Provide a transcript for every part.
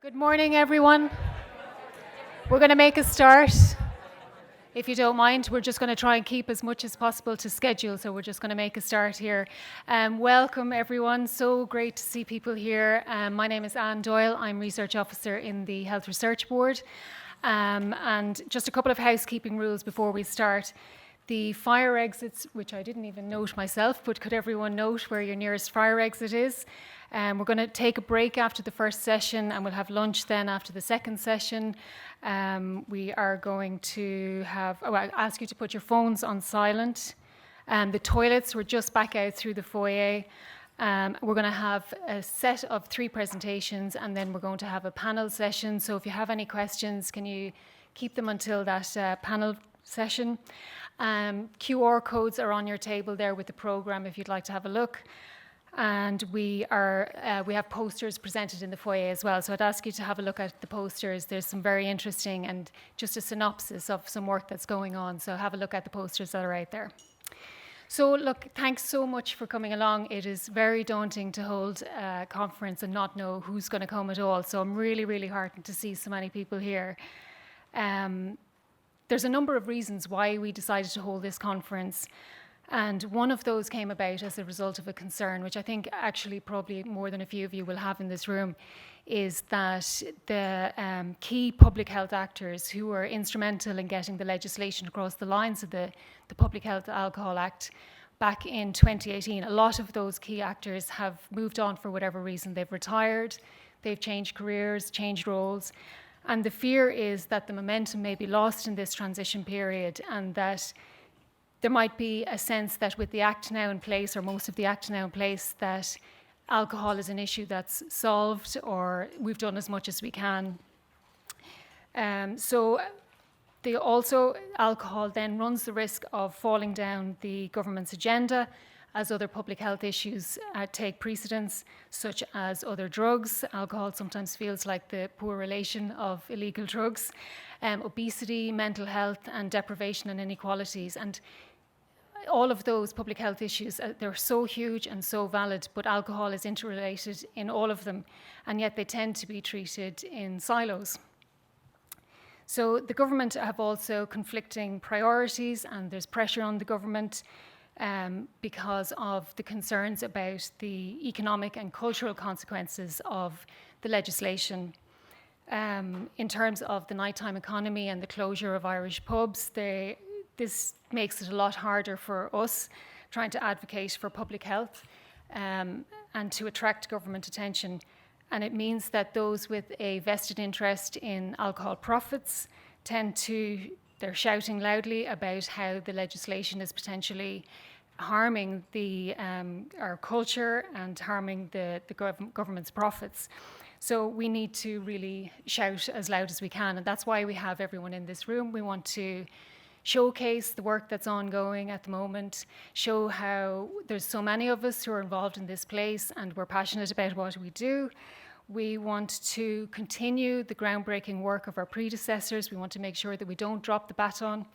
Good morning, everyone. We're going to make a start. If you don't mind, we're just going to try and keep as much as possible to schedule, so we're just going to make a start here. Welcome, everyone. So great to see people here. My name is Doyle. I'm Research Officer in the Health Research Board. And just a couple of housekeeping rules before we start. The fire exits, which I didn't even note myself, but could everyone note where your nearest fire exit is? We're going to take a break after the first session, and we'll have lunch then after the second session. We are going to I ask you to put your phones on silent. The toilets, we're just back out through the foyer. We're going to have a set of 3 presentations, and then we're going to have a panel session. So if you have any questions, can you keep them until that panel session? QR codes are on your table there with the program if you'd like to have a look. And we have posters presented in the foyer as well. So I'd ask you to have a look at the posters. There's some very interesting and just a synopsis of some work that's going on. So have a look at the posters that are out there. So look, thanks so much for coming along. It is very daunting to hold a conference and not know who's going to come at all. So I'm really, really heartened to see so many people here. There's a number of reasons why we decided to hold this conference. And one of those came about as a result of a concern, which I think actually probably more than a few of you will have in this room, is that the key public health actors who were instrumental in getting the legislation across the lines of the Public Health Alcohol Act back in 2018, a lot of those key actors have moved on for whatever reason. They've retired, they've changed careers, changed roles. And the fear is that the momentum may be lost in this transition period, and that there might be a sense that with the Act now in place, or most of the Act now in place, that alcohol is an issue that's solved, or we've done as much as we can. Alcohol then runs the risk of falling down the government's agenda as other public health issues take precedence, such as other drugs. Alcohol sometimes feels like the poor relation of illegal drugs. Obesity, mental health, and deprivation and inequalities. And all of those public health issues, they're so huge and so valid, but alcohol is interrelated in all of them, and yet they tend to be treated in silos. So the government have also conflicting priorities, and there's pressure on the government because of the concerns about the economic and cultural consequences of the legislation. In terms of the nighttime economy and the closure of Irish pubs, this makes it a lot harder for us trying to advocate for public health and to attract government attention. And it means that those with a vested interest in alcohol profits they're shouting loudly about how the legislation is potentially harming our culture and harming the government's profits. So we need to really shout as loud as we can, and that's why we have everyone in this room. We want to showcase the work that's ongoing at the moment, show how there's so many of us who are involved in this place and we're passionate about what we do. We want to continue the groundbreaking work of our predecessors. We want to make sure that we don't drop the baton.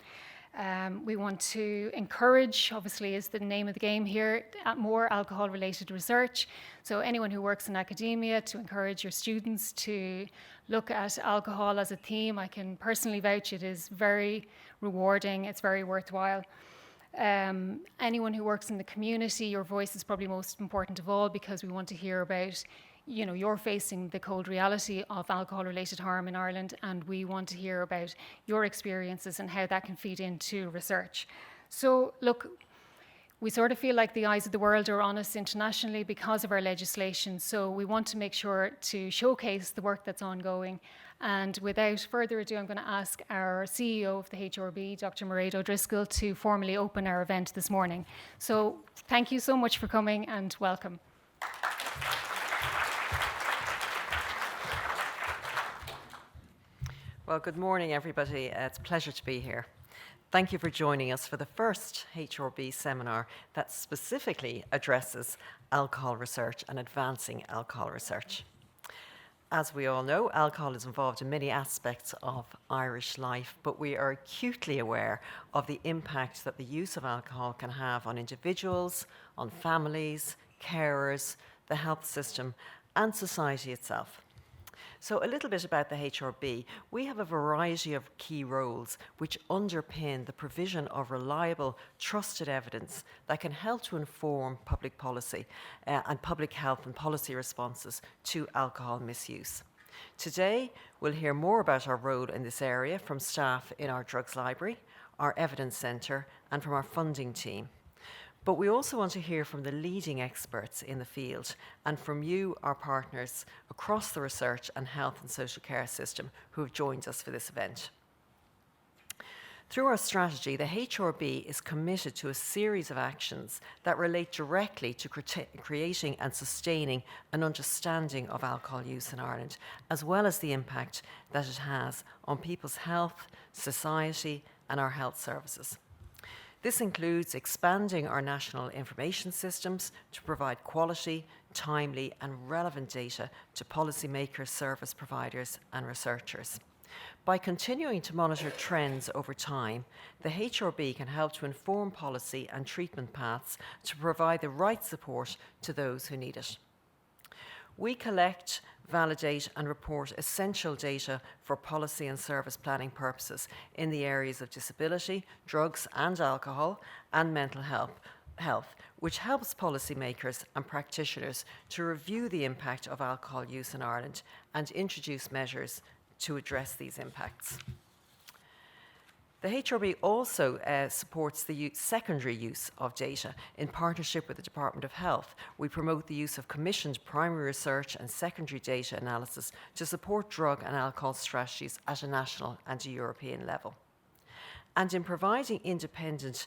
We want to encourage, obviously is the name of the game here, more alcohol-related research. So anyone who works in academia, to encourage your students to look at alcohol as a theme. I can personally vouch it is very rewarding, it's very worthwhile. Anyone who works in the community, your voice is probably most important of all, because we want to hear about, you're facing the cold reality of alcohol-related harm in Ireland, and we want to hear about your experiences and how that can feed into research. So look, we sort of feel like the eyes of the world are on us internationally because of our legislation, so we want to make sure to showcase the work that's ongoing. And without further ado, I'm going to ask our CEO of the HRB, Dr. Mairead O'Driscoll, to formally open our event this morning. So thank you so much for coming, and welcome. Well, good morning, everybody. It's a pleasure to be here. Thank you for joining us for the first HRB seminar that specifically addresses alcohol research and advancing alcohol research. As we all know, alcohol is involved in many aspects of Irish life, but we are acutely aware of the impact that the use of alcohol can have on individuals, on families, carers, the health system, and society itself. So a little bit about the HRB. We have a variety of key roles which underpin the provision of reliable, trusted evidence that can help to inform public policy and public health and policy responses to alcohol misuse. Today, we'll hear more about our role in this area from staff in our drugs library, our evidence centre, and from our funding team. But we also want to hear from the leading experts in the field and from you, our partners, across the research and health and social care system who have joined us for this event. Through our strategy, the HRB is committed to a series of actions that relate directly to creating and sustaining an understanding of alcohol use in Ireland, as well as the impact that it has on people's health, society, and our health services. This includes expanding our national information systems to provide quality, timely, and relevant data to policymakers, service providers, and researchers. By continuing to monitor trends over time, the HRB can help to inform policy and treatment paths to provide the right support to those who need it. We collect, validate, and report essential data for policy and service planning purposes in the areas of disability, drugs and alcohol, and mental health, which helps policymakers and practitioners to review the impact of alcohol use in Ireland and introduce measures to address these impacts. The HRB also supports the secondary use of data. In partnership with the Department of Health, we promote the use of commissioned primary research and secondary data analysis to support drug and alcohol strategies at a national and a European level. And in providing independent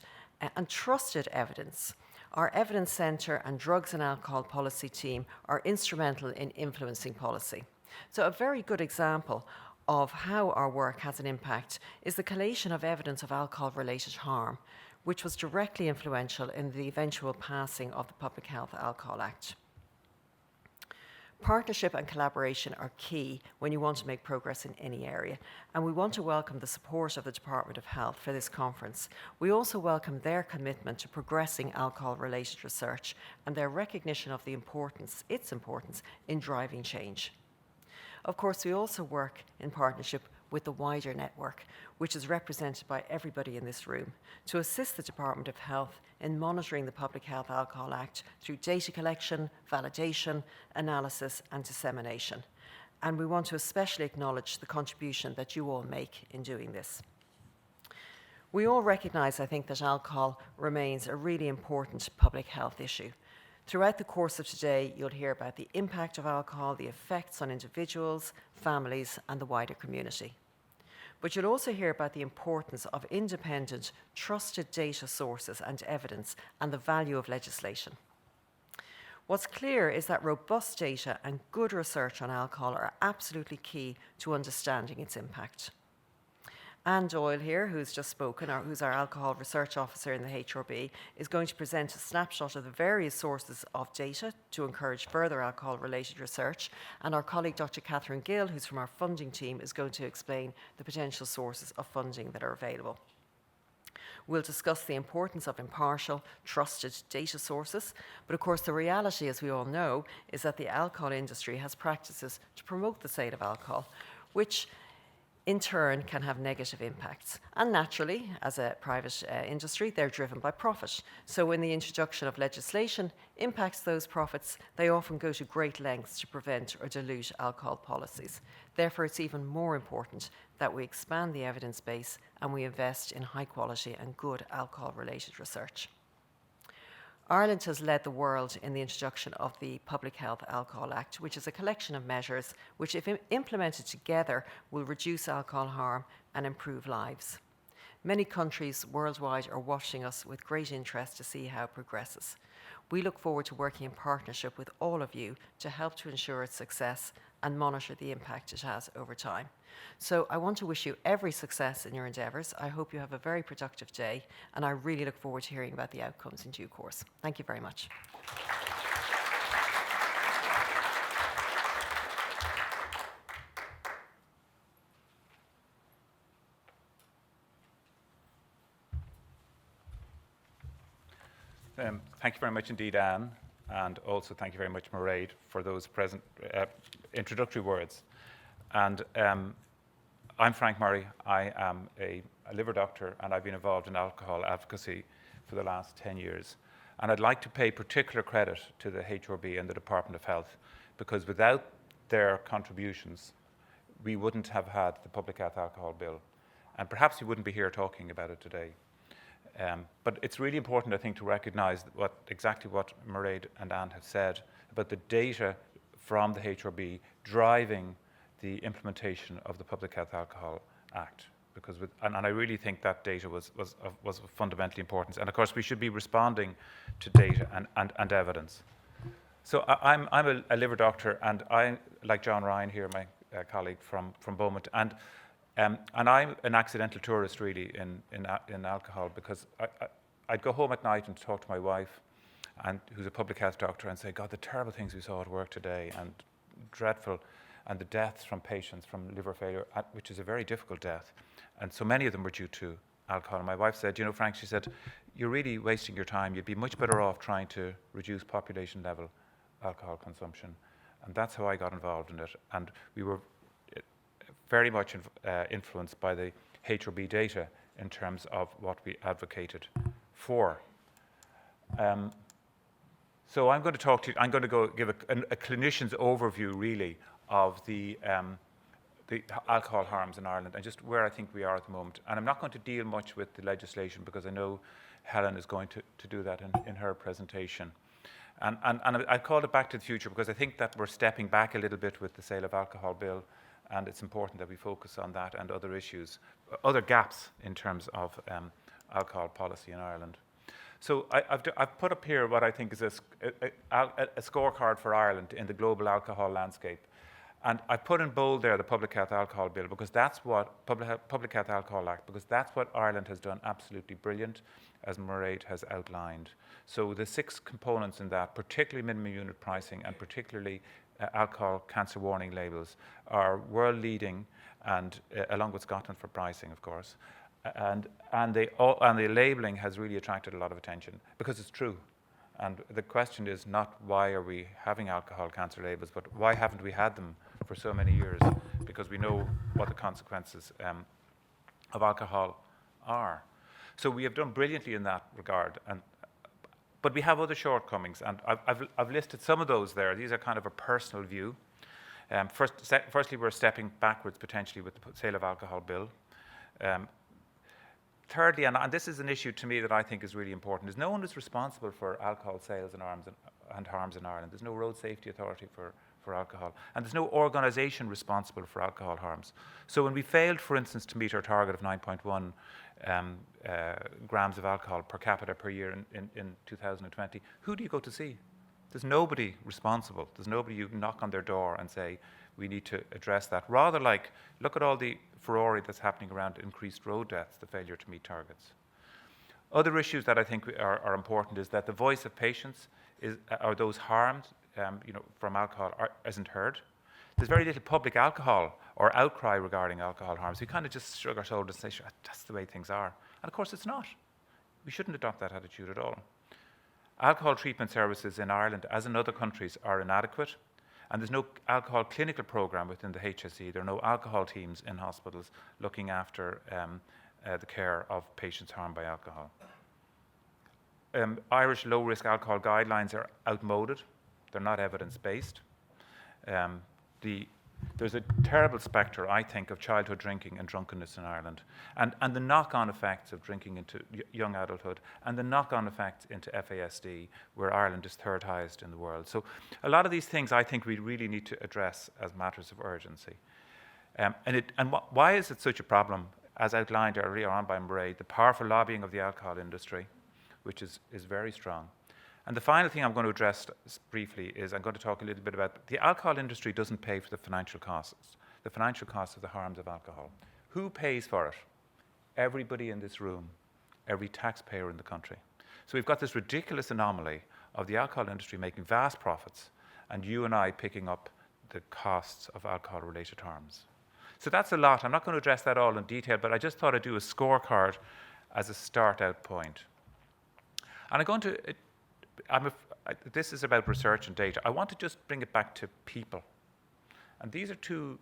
and trusted evidence, our Evidence Centre and Drugs and Alcohol Policy team are instrumental in influencing policy. So a very good example of how our work has an impact is the collation of evidence of alcohol-related harm, which was directly influential in the eventual passing of the Public Health Alcohol Act. Partnership and collaboration are key when you want to make progress in any area, and we want to welcome the support of the Department of Health for this conference. We also welcome their commitment to progressing alcohol-related research and their recognition of its importance in driving change. Of course, we also work in partnership with the wider network, which is represented by everybody in this room, to assist the Department of Health in monitoring the Public Health Alcohol Act through data collection, validation, analysis, and dissemination. And we want to especially acknowledge the contribution that you all make in doing this. We all recognise, I think, that alcohol remains a really important public health issue. Throughout the course of today, you'll hear about the impact of alcohol, the effects on individuals, families, and the wider community. But you'll also hear about the importance of independent, trusted data sources and evidence and the value of legislation. What's clear is that robust data and good research on alcohol are absolutely key to understanding its impact. Anne Doyle here, who's just spoken, or who's our alcohol research officer in the HRB, is going to present a snapshot of the various sources of data to encourage further alcohol-related research. And our colleague, Dr. Catherine Gill, who's from our funding team, is going to explain the potential sources of funding that are available. We'll discuss the importance of impartial, trusted data sources. But of course, the reality, as we all know, is that the alcohol industry has practices to promote the sale of alcohol, which in turn can have negative impacts. And naturally, as a private industry, they're driven by profit. So when the introduction of legislation impacts those profits, they often go to great lengths to prevent or dilute alcohol policies. Therefore, it's even more important that we expand the evidence base and we invest in high quality and good alcohol-related research. Ireland has led the world in the introduction of the Public Health Alcohol Act, which is a collection of measures which, if implemented together, will reduce alcohol harm and improve lives. Many countries worldwide are watching us with great interest to see how it progresses. We look forward to working in partnership with all of you to help to ensure its success and monitor the impact it has over time. So I want to wish you every success in your endeavours. I hope you have a very productive day, and I really look forward to hearing about the outcomes in due course. Thank you very much. Thank you very much indeed, Anne, and also thank you very much, Mairead, for those present introductory words. And I'm Frank Murray. I am a liver doctor, and I've been involved in alcohol advocacy for the last 10 years. And I'd like to pay particular credit to the HRB and the Department of Health, because without their contributions, we wouldn't have had the Public Health Alcohol Bill. And perhaps we wouldn't be here talking about it today. But it's really important, I think, to recognise exactly what Mairead and Anne have said about the data from the HRB driving the implementation of the Public Health Alcohol Act. Because and I really think that data was of fundamentally importance. And of course, we should be responding to data and evidence. So I'm a liver doctor, and I, like John Ryan here, my colleague from Beaumont, and I'm an accidental tourist really in alcohol, because I'd go home at night and talk to my wife, and who's a public health doctor, and say, God, the terrible things we saw at work today, and dreadful, and the deaths from patients from liver failure, which is a very difficult death, and so many of them were due to alcohol. And my wife said, you know, Frank, she said, you're really wasting your time. You'd be much better off trying to reduce population level alcohol consumption. And that's how I got involved in it. And we were very much influenced by the HRB data in terms of what we advocated for. So I'm going to talk to you, I'm going to give a clinician's overview really of the alcohol harms in Ireland and just where I think we are at the moment. And I'm not going to deal much with the legislation, because I know Helen is going to do that in her presentation. And I called it Back to the Future because I think that we're stepping back a little bit with the Sale of Alcohol Bill, and it's important that we focus on that and other issues, other gaps in terms of alcohol policy in Ireland. So I've put up here what I think is a scorecard for Ireland in the global alcohol landscape. And I put in bold there the Public Health Alcohol Bill, because that's what, Public Health Alcohol Act, because that's what Ireland has done absolutely brilliant, as Mairead has outlined. So the 6 components in that, particularly minimum unit pricing and particularly alcohol cancer warning labels, are world leading, and along with Scotland for pricing, of course. And the labelling has really attracted a lot of attention, because it's true. And the question is not why are we having alcohol cancer labels, but why haven't we had them for so many years? Because we know what the consequences of alcohol are. So we have done brilliantly in that regard, but we have other shortcomings, and I've listed some of those there. These are kind of a personal view. Firstly, we're stepping backwards potentially with the Sale of Alcohol Bill. Thirdly, and this is an issue to me that I think is really important, is no one is responsible for alcohol sales and harms in Ireland. There's no road safety authority for alcohol, and there's no organisation responsible for alcohol harms. So when we failed, for instance, to meet our target of 9.1 grams of alcohol per capita per year in 2020, who do you go to see? There's nobody responsible. There's nobody you knock on their door and say, we need to address that. Rather like, look at all the furore that's happening around increased road deaths, the failure to meet targets. Other issues that I think are important is that the voice of patients or those harmed from alcohol isn't heard. There's very little public alcohol or outcry regarding alcohol harms. We kind of just shrug our shoulders and say, sure, that's the way things are. And of course it's not. We shouldn't adopt that attitude at all. Alcohol treatment services in Ireland, as in other countries, are inadequate. And there's no alcohol clinical programme within the HSE. There are no alcohol teams in hospitals looking after the care of patients harmed by alcohol. Irish low-risk alcohol guidelines are outmoded. They're not evidence-based. There's a terrible spectre, I think, of childhood drinking and drunkenness in Ireland, and the knock-on effects of drinking into young adulthood, and the knock-on effects into FASD, where Ireland is third highest in the world. So a lot of these things I think we really need to address as matters of urgency. Why is it such a problem? As outlined earlier on by Mairead, the powerful lobbying of the alcohol industry, which is very strong. And the final thing I'm going to address briefly is I'm going to talk a little bit about the alcohol industry doesn't pay for the financial costs of the harms of alcohol. Who pays for it? Everybody in this room, every taxpayer in the country. So we've got this ridiculous anomaly of the alcohol industry making vast profits and you and I picking up the costs of alcohol-related harms. So that's a lot. I'm not going to address that all in detail, but I just thought I'd do a scorecard as a start-out point. And I'm going to... this is about research and data. I want to just bring it back to people. And these are two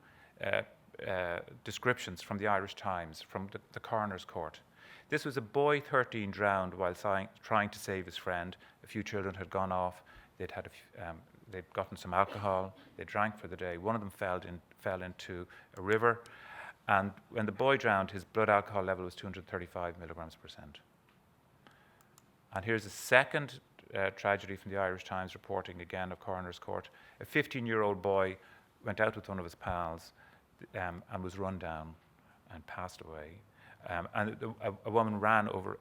descriptions from the Irish Times, from the coroner's court. This was a boy 13 drowned while trying to save his friend. A few children had gone off. They'd gotten some alcohol. They drank for the day. One of them fell into a river, and when the boy drowned, his blood alcohol level was 235 milligrams per cent. And here's a second tragedy from the Irish Times, reporting again of coroner's court. A 15-year-old boy went out with one of his pals and was run down and passed away. And a woman ran over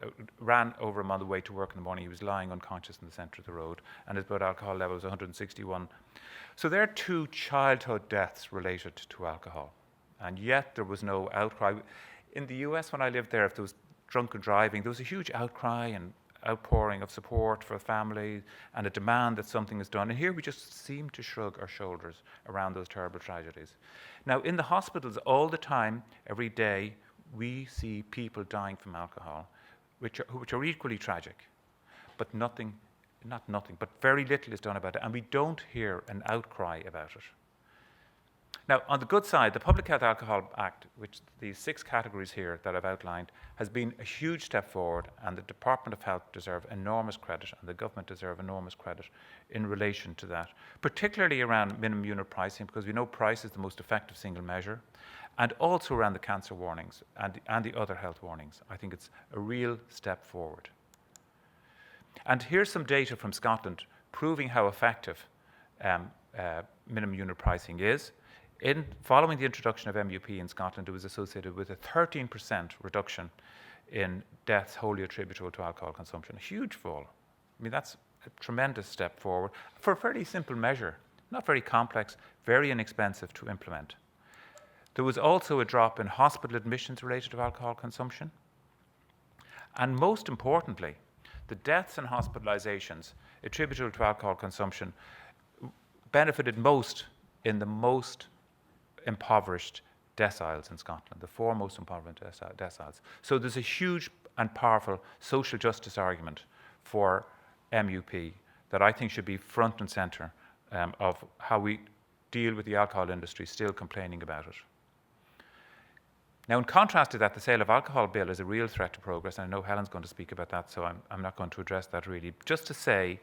him on the way to work in the morning. He was lying unconscious in the centre of the road, and his blood alcohol level was 161. So there are 2 childhood deaths related to alcohol, and yet there was no outcry. In the US, when I lived there, if there was drunken driving, there was a huge outcry and outpouring of support for the family and a demand that something is done. And here we just seem to shrug our shoulders around those terrible tragedies. Now, in the hospitals all the time, every day, we see people dying from alcohol, which are equally tragic, but very little is done about it, and we don't hear an outcry about it. Now, on the good side, the Public Health Alcohol Act, which these 6 categories here that I've outlined, has been a huge step forward, and the Department of Health deserve enormous credit, and the government deserve enormous credit in relation to that, particularly around minimum unit pricing, because we know price is the most effective single measure, and also around the cancer warnings and the other health warnings. I think it's a real step forward. And here's some data from Scotland proving how effective minimum unit pricing is. Following the introduction of MUP in Scotland, it was associated with a 13% reduction in deaths wholly attributable to alcohol consumption. A huge fall. I mean, that's a tremendous step forward for a fairly simple measure, not very complex, very inexpensive to implement. There was also a drop in hospital admissions related to alcohol consumption. And most importantly, the deaths and hospitalizations attributable to alcohol consumption benefited most in the most impoverished deciles in Scotland, the 4 most impoverished deciles. So there's a huge and powerful social justice argument for MUP that I think should be front and centre of how we deal with the alcohol industry still complaining about it. Now, in contrast to that, the sale of alcohol bill is a real threat to progress, and I know Helen's going to speak about that, so I'm not going to address that really. Just to say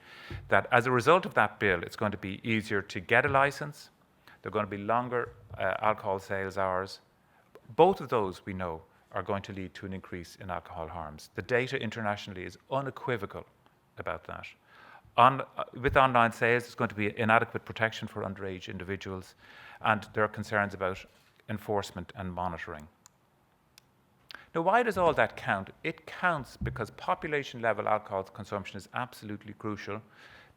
that as a result of that bill, it's going to be easier to get a licence. There are going to be longer alcohol sales hours. Both of those, we know, are going to lead to an increase in alcohol harms. The data internationally is unequivocal about that. With online sales, there's going to be inadequate protection for underage individuals, and there are concerns about enforcement and monitoring. Now, why does all that count? It counts because population-level alcohol consumption is absolutely crucial,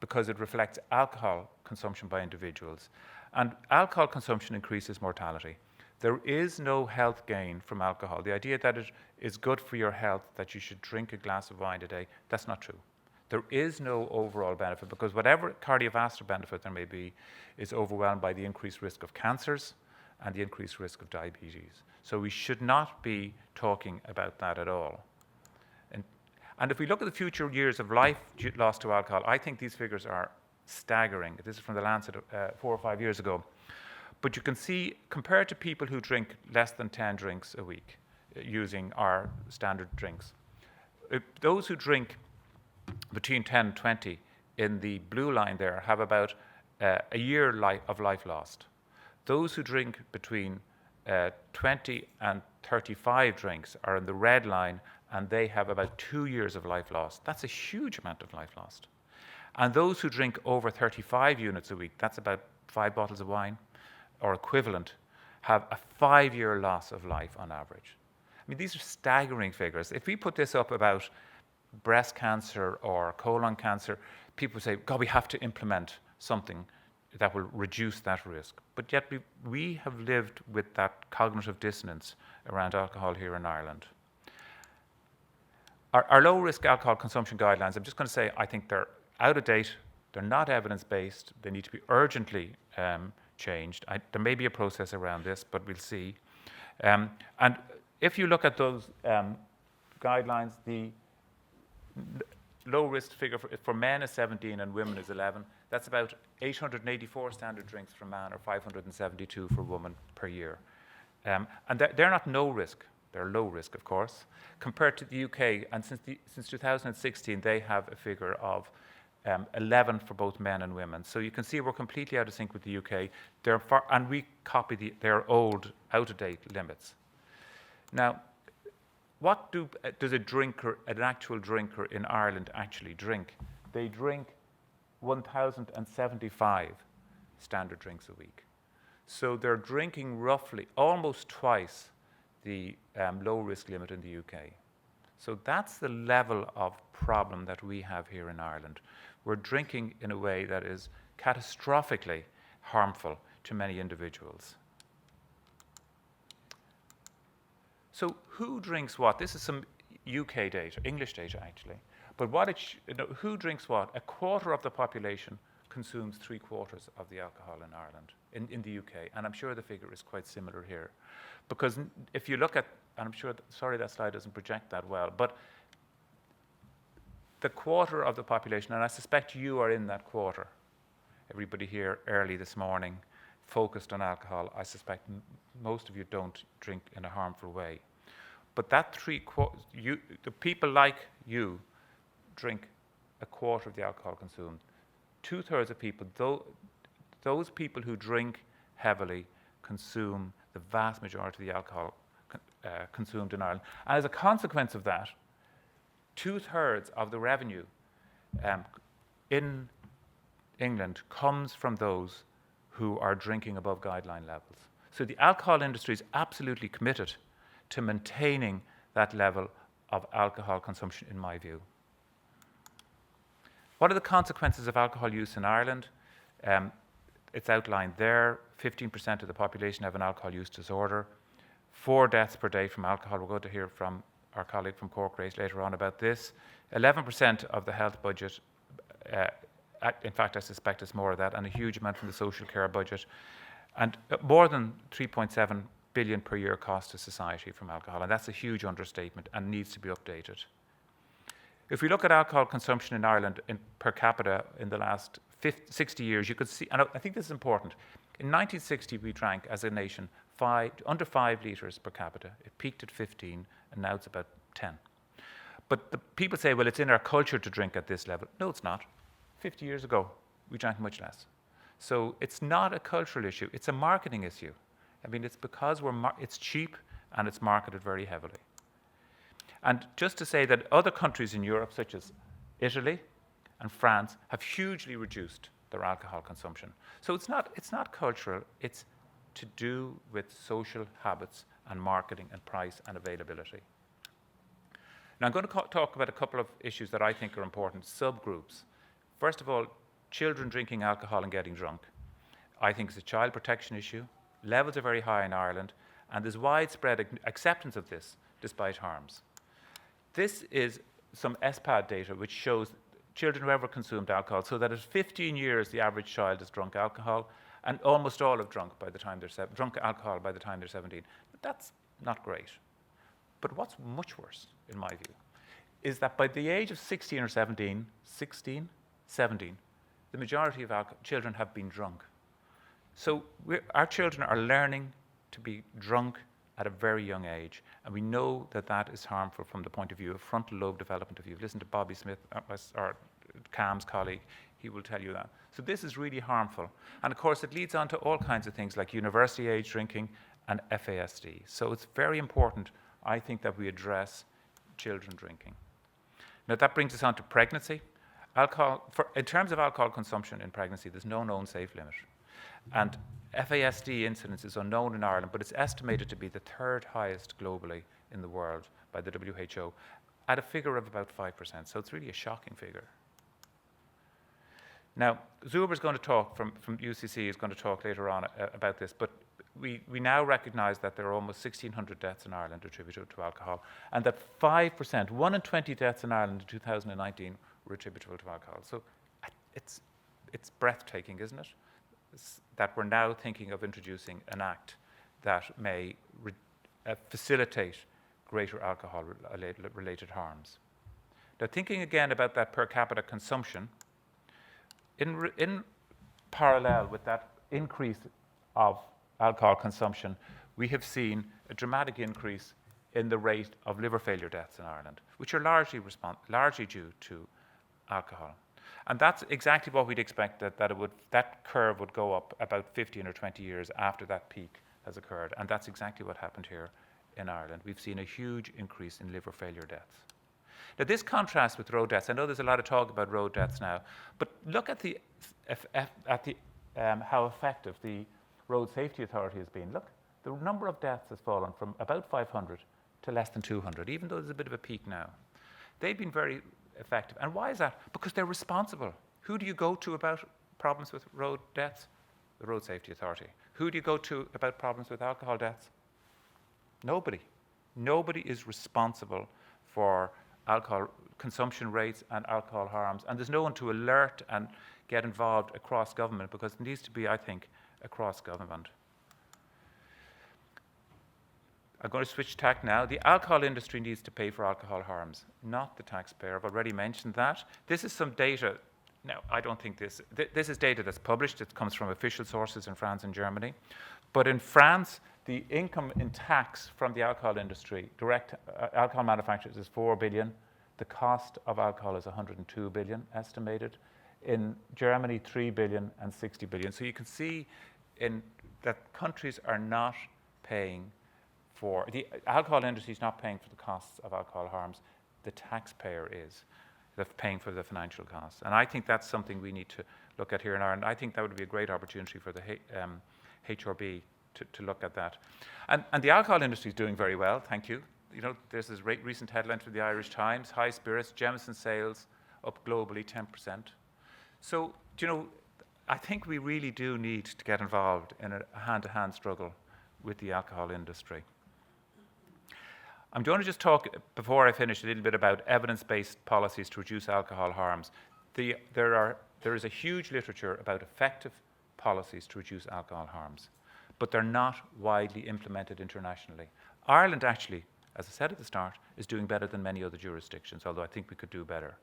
because it reflects alcohol consumption by individuals. And alcohol consumption increases mortality. There is no health gain from alcohol. The idea that it is good for your health, that you should drink a glass of wine a day, that's not true. There is no overall benefit, because whatever cardiovascular benefit there may be is overwhelmed by the increased risk of cancers and the increased risk of diabetes. So we should not be talking about that at all. And if we look at the future years of life lost to alcohol, I think these figures are staggering. This is from the Lancet 4 or 5 years ago. But you can see, compared to people who drink less than 10 drinks a week using our standard drinks, those who drink between 10 and 20 in the blue line there have about a year of life lost. Those who drink between 20 and 35 drinks are in the red line, and they have about 2 years of life lost. That's a huge amount of life lost. And those who drink over 35 units a week, that's about 5 bottles of wine or equivalent, have a 5-year loss of life on average. I mean, these are staggering figures. If we put this up about breast cancer or colon cancer, people say, God, we have to implement something that will reduce that risk. But yet we have lived with that cognitive dissonance around alcohol here in Ireland. Our low-risk alcohol consumption guidelines, I'm just going to say, I think they're out of date, they're not evidence-based, they need to be urgently changed. There may be a process around this, but we'll see. And if you look at those guidelines, the low-risk figure for men is 17 and women is 11. That's about 884 standard drinks for man or 572 for woman per year. And they're not no risk, they're low risk, of course, compared to the UK. And since 2016, they have a figure of 11 for both men and women. So you can see we're completely out of sync with the UK. And we copy their old, out-of-date limits. Now, what does an actual drinker in Ireland actually drink? They drink 1,075 standard drinks a week. So they're drinking roughly almost twice the low-risk limit in the UK. So that's the level of problem that we have here in Ireland. We're drinking in a way that is catastrophically harmful to many individuals. So who drinks what? This is some UK data, English data actually. But who drinks what? A quarter of the population consumes 3/4 of the alcohol in Ireland, in the UK. And I'm sure the figure is quite similar here. Because if you look at, and I'm sure, sorry that slide doesn't project that well, but the quarter of the population, and I suspect you are in that quarter. Everybody here early this morning focused on alcohol. I suspect most of you don't drink in a harmful way. But that the people like you drink a quarter of the alcohol consumed. 2/3 of people, those people who drink heavily, consume the vast majority of the alcohol consumed in Ireland. And as a consequence of that, 2/3 of the revenue in England comes from those who are drinking above guideline levels. So the alcohol industry is absolutely committed to maintaining that level of alcohol consumption, in my view. What are the consequences of alcohol use in Ireland? It's outlined there. 15% of the population have an alcohol use disorder. 4 deaths per day from alcohol. We're going to hear from our colleague from Cork Race later on about this. 11% of the health budget. In fact, I suspect it's more of that, and a huge amount from the social care budget. And more than 3.7 billion per year cost to society from alcohol. And that's a huge understatement and needs to be updated. If we look at alcohol consumption in Ireland per capita in the last 60 years, you could see, and I think this is important. In 1960, we drank as a nation under 5 litres per capita. It peaked at 15, and now it's about 10. But the people say, well, it's in our culture to drink at this level. No, it's not. 50 years ago, we drank much less. So it's not a cultural issue. It's a marketing issue. I mean, it's because it's cheap and it's marketed very heavily. And just to say that other countries in Europe, such as Italy and France, have hugely reduced their alcohol consumption. So it's not cultural. It's to do with social habits and marketing and price and availability. Now I'm going to talk about a couple of issues that I think are important, subgroups. First of all, children drinking alcohol and getting drunk. I think it's a child protection issue. Levels are very high in Ireland, and there's widespread acceptance of this, despite harms. This is some SPAD data which shows children who ever consumed alcohol, so that at 15 years the average child has drunk alcohol, and almost all have drunk alcohol by the time they're 17. But that's not great. But what's much worse, in my view, is that by the age of 16 or 17, the majority of children have been drunk. So our children are learning to be drunk at a very young age, and we know that that is harmful from the point of view of frontal lobe development. If you've listened to Bobby Smith, or Cam's colleague, he will tell you that. So this is really harmful. And of course, it leads on to all kinds of things like university age drinking and FASD. So it's very important, I think, that we address children drinking. Now that brings us on to pregnancy. In terms of alcohol consumption in pregnancy, there's no known safe limit. And FASD incidence is unknown in Ireland, but it's estimated to be the 3rd highest globally in the world by the WHO, at a figure of about 5%. So it's really a shocking figure. Now, Zuber's going to talk, from UCC, is going to talk later on about this, but we now recognise that there are almost 1,600 deaths in Ireland attributable to alcohol, and that 5%, 1 in 20 deaths in Ireland in 2019 were attributable to alcohol. So it's breathtaking, isn't it? That we're now thinking of introducing an act that may facilitate greater alcohol-related harms. Now, thinking again about that per capita consumption, in parallel with that increase of alcohol consumption, we have seen a dramatic increase in the rate of liver failure deaths in Ireland, which are largely due to alcohol. And that's exactly what we'd expect, that curve would go up about 15 or 20 years after that peak has occurred. And that's exactly what happened here in Ireland. We've seen a huge increase in liver failure deaths. Now, this contrasts with road deaths. I know there's a lot of talk about road deaths now, but look at how effective the Road Safety Authority has been. Look, the number of deaths has fallen from about 500 to less than 200, even though there's a bit of a peak now. They've been very effective. And why is that? Because they're responsible. Who do you go to about problems with road deaths? The Road Safety Authority. Who do you go to about problems with alcohol deaths? Nobody. Nobody is responsible for alcohol consumption rates and alcohol harms. And there's no one to alert and get involved across government, because it needs to be, I think, across government. I'm going to switch tack now. The alcohol industry needs to pay for alcohol harms, not the taxpayer. I've already mentioned that. This is some data. Now, I don't think this is data that's published. It comes from official sources in France and Germany. But in France, the income in tax from the alcohol industry, direct alcohol manufacturers, is 4 billion. The cost of alcohol is 102 billion estimated. In Germany, 3 billion and 60 billion. So you can see that countries are not paying for, the alcohol industry is not paying for the costs of alcohol harms. The taxpayer is. They're paying for the financial costs. And I think that's something we need to look at here in Ireland. I think that would be a great opportunity for the HRB to look at that. And the alcohol industry is doing very well, thank you. You know, there's this recent headline from the Irish Times, high spirits, Jameson sales up globally 10%. So, you know, I think we really do need to get involved in a hand-to-hand struggle with the alcohol industry. I'm going to just talk, before I finish, a little bit about evidence-based policies to reduce alcohol harms. There is a huge literature about effective policies to reduce alcohol harms, but they're not widely implemented internationally. Ireland actually, as I said at the start, is doing better than many other jurisdictions, although I think we could do better.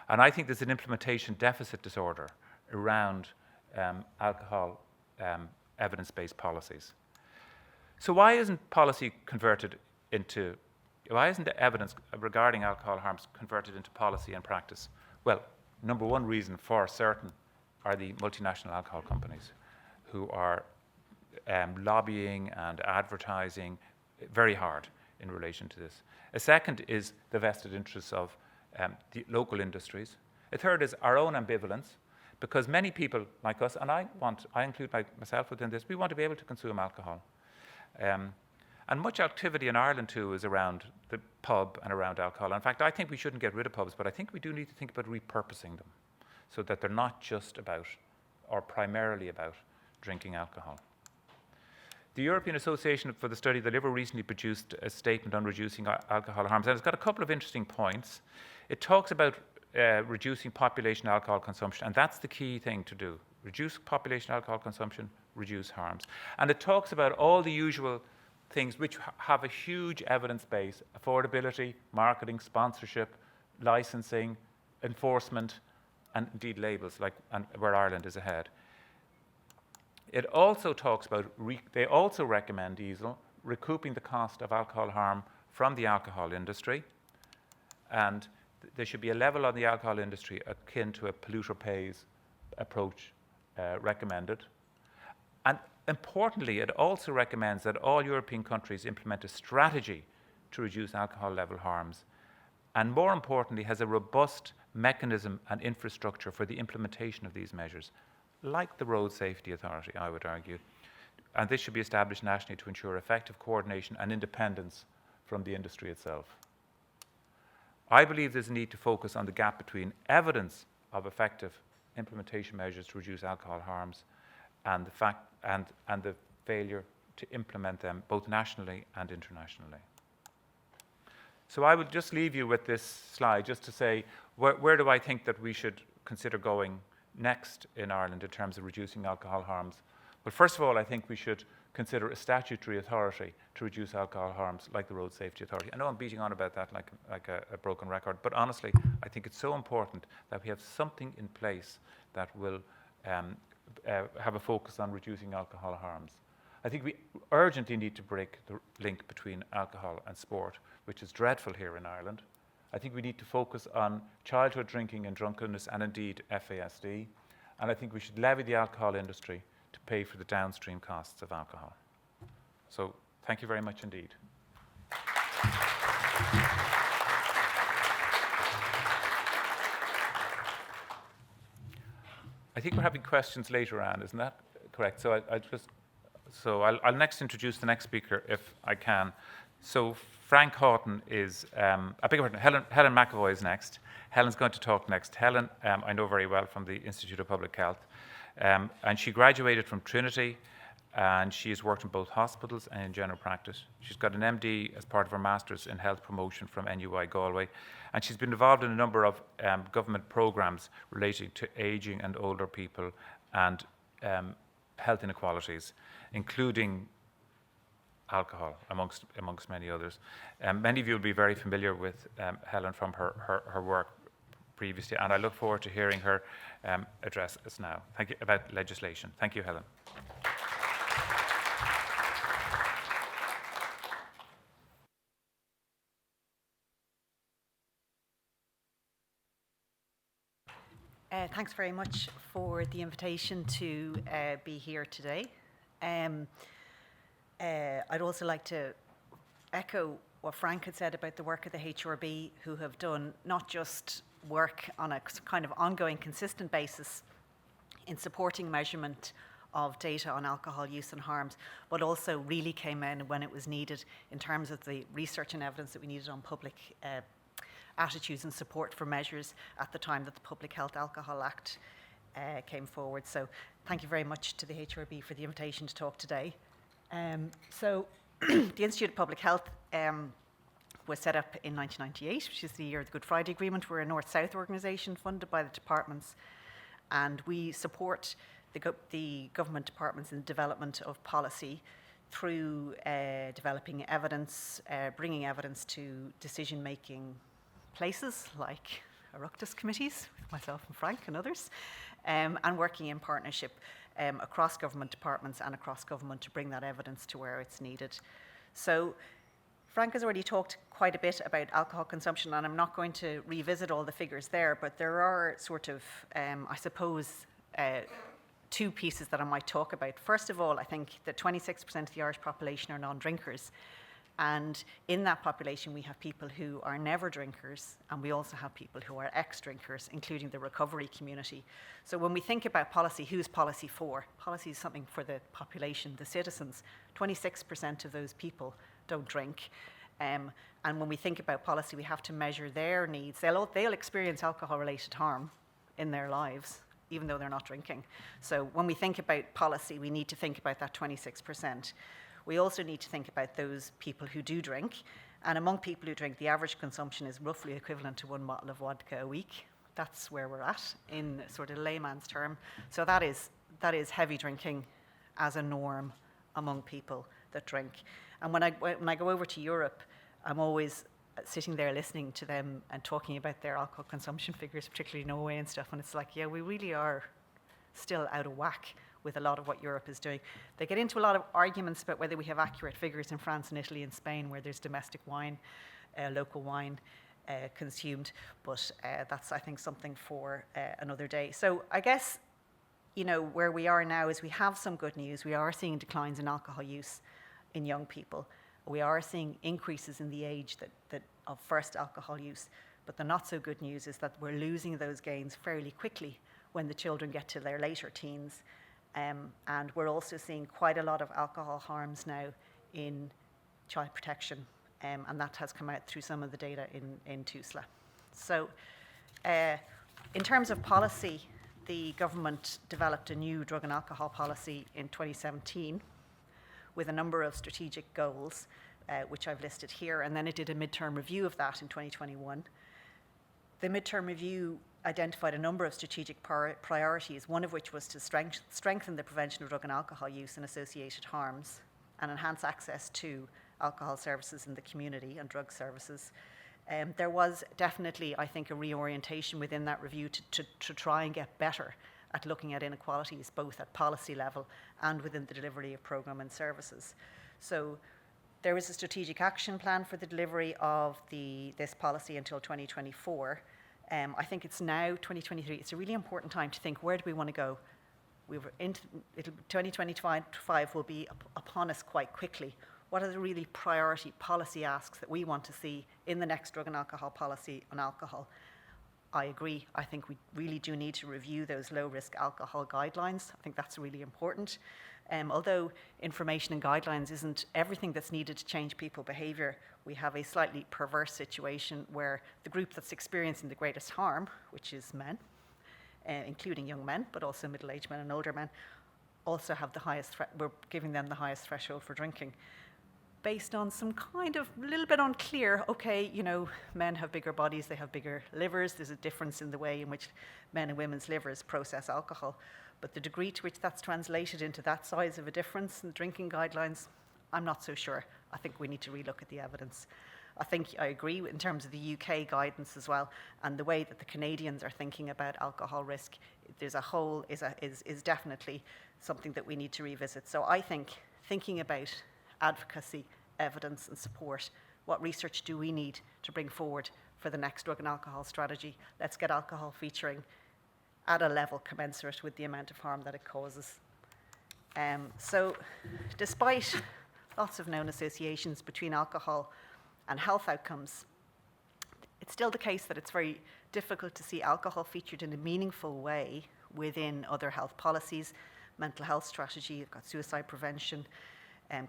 And I think there's an implementation deficit disorder around alcohol evidence-based policies. So why isn't the evidence regarding alcohol harms converted into policy and practice? Well, number one reason for certain are the multinational alcohol companies who are lobbying and advertising very hard in relation to this. A second is the vested interests of the local industries. A third is our own ambivalence, because many people like us, and I include myself within this, we want to be able to consume alcohol. And much activity in Ireland too is around the pub and around alcohol. In fact, I think we shouldn't get rid of pubs, but I think we do need to think about repurposing them so that they're not just about, or primarily about, drinking alcohol. The European Association for the Study of the Liver recently produced a statement on reducing alcohol harms, and it's got a couple of interesting points. It talks about reducing population alcohol consumption, and that's the key thing to do. Reduce population alcohol consumption, reduce harms. And it talks about all the usual things which have a huge evidence base: affordability, marketing, sponsorship, licensing, enforcement, and indeed labels, and where Ireland is ahead. It also talks about, they also recommend, EASL, recouping the cost of alcohol harm from the alcohol industry, and there should be a level on the alcohol industry akin to a polluter pays approach recommended. And importantly, it also recommends that all European countries implement a strategy to reduce alcohol level harms, and more importantly, has a robust mechanism and infrastructure for the implementation of these measures, like the Road Safety Authority, I would argue. And this should be established nationally to ensure effective coordination and independence from the industry itself. I believe there's a need to focus on the gap between evidence of effective implementation measures to reduce alcohol harms and the failure to implement them both nationally and internationally. So I would just leave you with this slide just to say, where do I think that we should consider going next in Ireland in terms of reducing alcohol harms? Well, first of all, I think we should consider a statutory authority to reduce alcohol harms, like the Road Safety Authority. I know I'm beating on about that like a broken record, but honestly, I think it's so important that we have something in place that will have a focus on reducing alcohol harms. I think we urgently need to break the link between alcohol and sport, which is dreadful here in Ireland. I think we need to focus on childhood drinking and drunkenness and indeed FASD. And I think we should levy the alcohol industry to pay for the downstream costs of alcohol. So thank you very much indeed. I think we're having questions later on, isn't that correct? So I'll next introduce the next speaker if I can. So Frank Houghton is, I beg your pardon, Helen McEvoy is next. Helen's going to talk next. Helen, I know very well from the Institute of Public Health. And she graduated from Trinity, and she has worked in both hospitals and in general practice. She's got an MD as part of her Master's in Health Promotion from NUI Galway, and she's been involved in a number of government programmes relating to ageing and older people and health inequalities, including alcohol, amongst many others. Many of you will be very familiar with Helen from her work previously, and I look forward to hearing her address us now. Thank you about legislation. Thank you, Helen. Thanks very much for the invitation to be here today. I'd also like to echo what Frank had said about the work of the HRB, who have done not just work on a kind of ongoing, consistent basis in supporting measurement of data on alcohol use and harms, but also really came in when it was needed in terms of the research and evidence that we needed on public attitudes and support for measures at the time that the Public Health Alcohol Act came forward. So thank you very much to the HRB for the invitation to talk today. So the Institute of Public Health was set up in 1998, which is the year of the Good Friday Agreement. We're a North-South organisation funded by the departments, and we support the government departments in the development of policy through developing evidence, bringing evidence to decision-making places like Oireachtas committees, with myself and Frank and others, and working in partnership across government departments and across government to bring that evidence to where it's needed. So Frank has already talked quite a bit about alcohol consumption, and I'm not going to revisit all the figures there, but there are sort of, I suppose, two pieces that I might talk about. First of all, I think that 26% of the Irish population are non-drinkers. And in that population, we have people who are never drinkers, and we also have people who are ex-drinkers, including the recovery community. So when we think about policy, who's policy for? Policy is something for the population, the citizens. 26% of those people don't drink. And when we think about policy, we have to measure their needs. They'll experience alcohol-related harm in their lives, even though they're not drinking. So when we think about policy, we need to think about that 26%. We also need to think about those people who do drink. And among people who drink, the average consumption is roughly equivalent to 1 bottle of vodka a week. That's where we're at in sort of layman's term. So that is heavy drinking as a norm among people that drink. And when I go over to Europe, I'm always sitting there listening to them and talking about their alcohol consumption figures, particularly Norway and stuff. And it's like, yeah, we really are still out of whack with a lot of what Europe is doing. They get into a lot of arguments about whether we have accurate figures in France and Italy and Spain, where there's domestic wine, local wine consumed. But that's, I think, something for another day. So I guess, where we are now is we have some good news. We are seeing declines in alcohol use in young people. We are seeing increases in the age that of first alcohol use. But the not so good news is that we're losing those gains fairly quickly when the children get to their later teens. And we're also seeing quite a lot of alcohol harms now in child protection, and that has come out through some of the data in TUSLA. So in terms of policy, the government developed a new drug and alcohol policy in 2017 with a number of strategic goals, which I've listed here, and then it did a midterm review of that in 2021. The midterm review identified a number of strategic priorities, one of which was to strengthen the prevention of drug and alcohol use and associated harms and enhance access to alcohol services in the community and drug services. There was definitely, I think, a reorientation within that review to try and get better at looking at inequalities, both at policy level and within the delivery of programme and services. So there is a strategic action plan for the delivery of this policy until 2024. I think it's now 2023. It's a really important time to think, where do we want to go? 2025 will be upon us quite quickly. What are the really priority policy asks that we want to see in the next drug and alcohol policy on alcohol? I agree. I think we really do need to review those low-risk alcohol guidelines. I think that's really important. Although information and guidelines isn't everything that's needed to change people's behaviour, we have a slightly perverse situation where the group that's experiencing the greatest harm, which is men, including young men, but also middle-aged men and older men, also have the highest, we're giving them the highest threshold for drinking, based on some kind of little bit unclear, okay, you know, men have bigger bodies, they have bigger livers, there's a difference in the way in which men and women's livers process alcohol. But the degree to which that's translated into that size of a difference in the drinking guidelines, I'm not so sure. I think we need to relook at the evidence. I think I agree in terms of the UK guidance as well, and the way that the Canadians are thinking about alcohol risk. There's a whole is definitely something that we need to revisit. So I think thinking about advocacy, evidence, and support. What research do we need to bring forward for the next drug and alcohol strategy? Let's get alcohol featuring at a level commensurate with the amount of harm that it causes. So, despite lots of known associations between alcohol and health outcomes, it's still the case that it's very difficult to see alcohol featured in a meaningful way within other health policies, mental health strategy, you've got suicide prevention,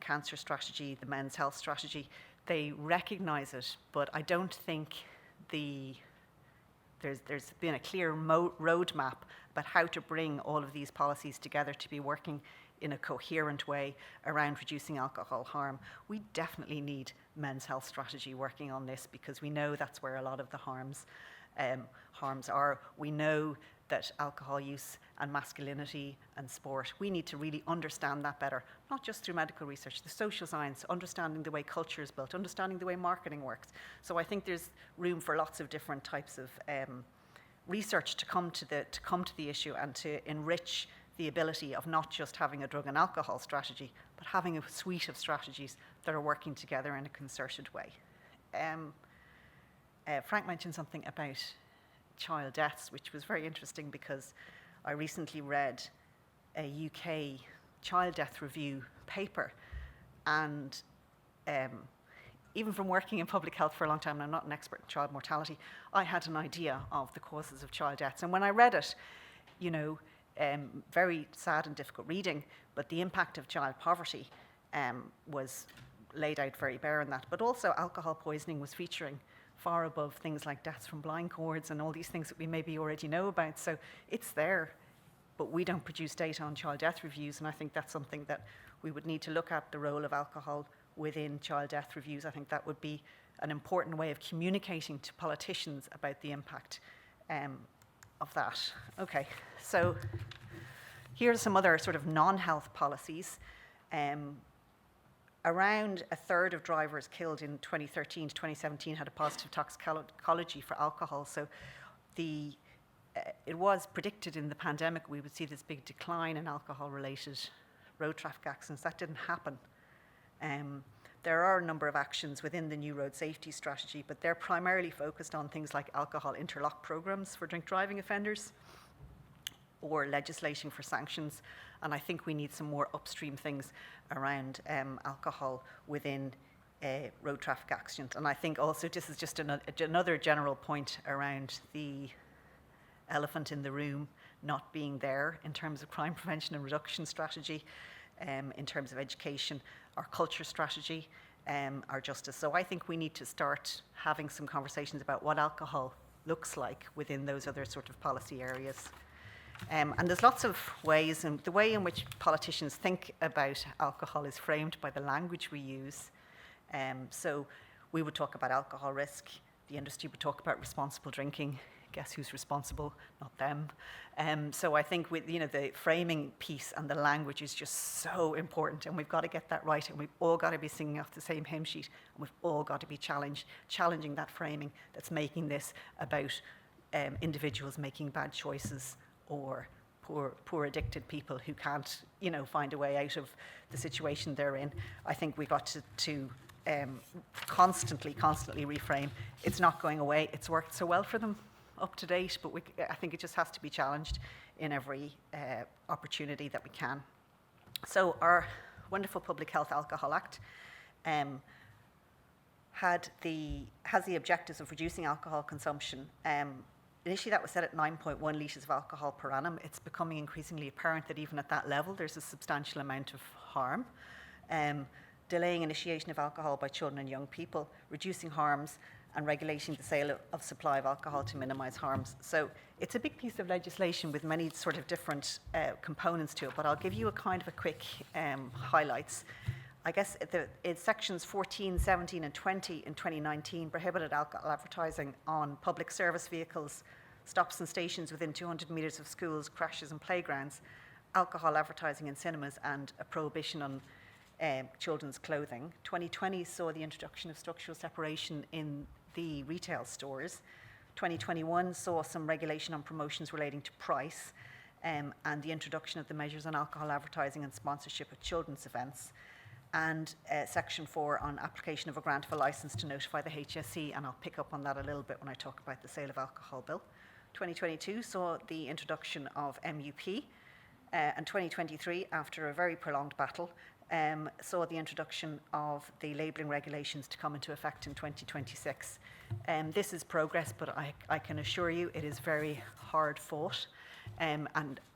cancer strategy, the men's health strategy. They recognise it, but I don't think there's been a clear roadmap about how to bring all of these policies together to be working in a coherent way around reducing alcohol harm. We definitely need men's health strategy working on this, because we know that's where a lot of the harms are. We know that alcohol use and masculinity and sport, we need to really understand that better, not just through medical research, the social science, understanding the way culture is built, understanding the way marketing works. So I think there's room for lots of different types of research to come to the issue and to enrich the ability of not just having a drug and alcohol strategy, but having a suite of strategies that are working together in a concerted way. Frank mentioned something about child deaths, which was very interesting, because I recently read a UK child death review paper, and even from working in public health for a long time, and I'm not an expert in child mortality, I had an idea of the causes of child deaths. And when I read it, you know, very sad and difficult reading, but the impact of child poverty was laid out very bare in that. But also alcohol poisoning was featuring far above things like deaths from blind cords and all these things that we maybe already know about. So it's there, but we don't produce data on child death reviews, and I think that's something that we would need to look at, the role of alcohol within child death reviews. I think that would be an important way of communicating to politicians about the impact of that. Okay, so here are some other sort of non-health policies. Around a third of drivers killed in 2013 to 2017 had a positive toxicology for alcohol. So it was predicted in the pandemic we would see this big decline in alcohol-related road traffic accidents. That didn't happen. There are a number of actions within the new road safety strategy, but they're primarily focused on things like alcohol interlock programs for drink driving offenders or legislation for sanctions. And I think we need some more upstream things around alcohol within road traffic accidents. And I think also this is just another general point around the elephant in the room not being there in terms of crime prevention and reduction strategy, in terms of education, our culture strategy, our justice. So I think we need to start having some conversations about what alcohol looks like within those other sort of policy areas. And there's lots of ways, and the way in which politicians think about alcohol is framed by the language we use. So we would talk about alcohol risk, the industry would talk about responsible drinking. Guess who's responsible? Not them. So I think with, you know, the framing piece and the language is just so important, and we've got to get that right, and we've all got to be singing off the same hymn sheet, and we've all got to be challenging that framing that's making this about individuals making bad choices or poor addicted people who can't, find a way out of the situation they're in. I think we've got to constantly reframe. It's not going away. It's worked so well for them up to date, but I think it just has to be challenged in every opportunity that we can. So our wonderful Public Health Alcohol Act has the objectives of reducing alcohol consumption. Initially, that was set at 9.1 litres of alcohol per annum. It's becoming increasingly apparent that even at that level, there's a substantial amount of harm. Delaying initiation of alcohol by children and young people, reducing harms, and regulating the sale of supply of alcohol to minimise harms. So it's a big piece of legislation with many sort of different components to it, but I'll give you a kind of a quick highlights. I guess it's sections 14, 17 and 20 in 2019 prohibited alcohol advertising on public service vehicles, stops and stations within 200 metres of schools, crashes and playgrounds, alcohol advertising in cinemas, and a prohibition on children's clothing. 2020 saw the introduction of structural separation in the retail stores. 2021 saw some regulation on promotions relating to price and the introduction of the measures on alcohol advertising and sponsorship at children's events. And Section 4 on application of a grant of a licence to notify the HSE, and I'll pick up on that a little bit when I talk about the sale of alcohol bill. 2022 saw the introduction of MUP, and 2023, after a very prolonged battle, saw the introduction of the labelling regulations to come into effect in 2026. This is progress, but I can assure you it is very hard fought, and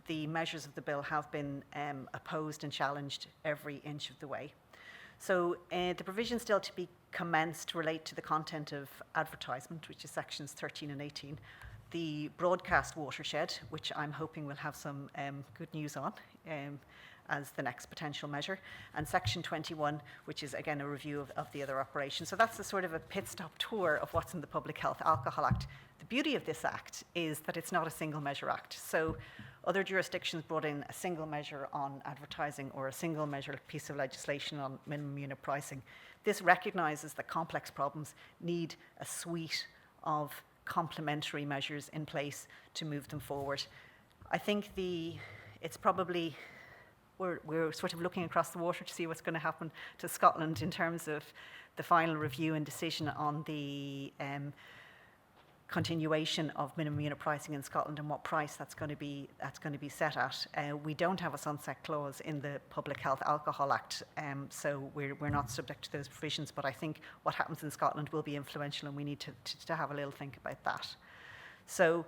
the measures of the bill have been opposed and challenged every inch of the way. So the provisions still to be commenced relate to the content of advertisement, which is sections 13 and 18, the broadcast watershed, which I'm hoping will have some good news on as the next potential measure, and section 21, which is again a review of the other operations. So that's a sort of a pit stop tour of what's in the Public Health Alcohol Act. The beauty of this act is that it's not a single measure act. So other jurisdictions brought in a single measure on advertising or a single measure piece of legislation on minimum unit pricing. This recognises that complex problems need a suite of complementary measures in place to move them forward. I think it's probably, we're sort of looking across the water to see what's going to happen to Scotland in terms of the final review and decision on the continuation of minimum unit pricing in Scotland and what price that's going to be set at. We don't have a sunset clause in the Public Health Alcohol Act, so we're not subject to those provisions, but I think what happens in Scotland will be influential, and we need to have a little think about that. So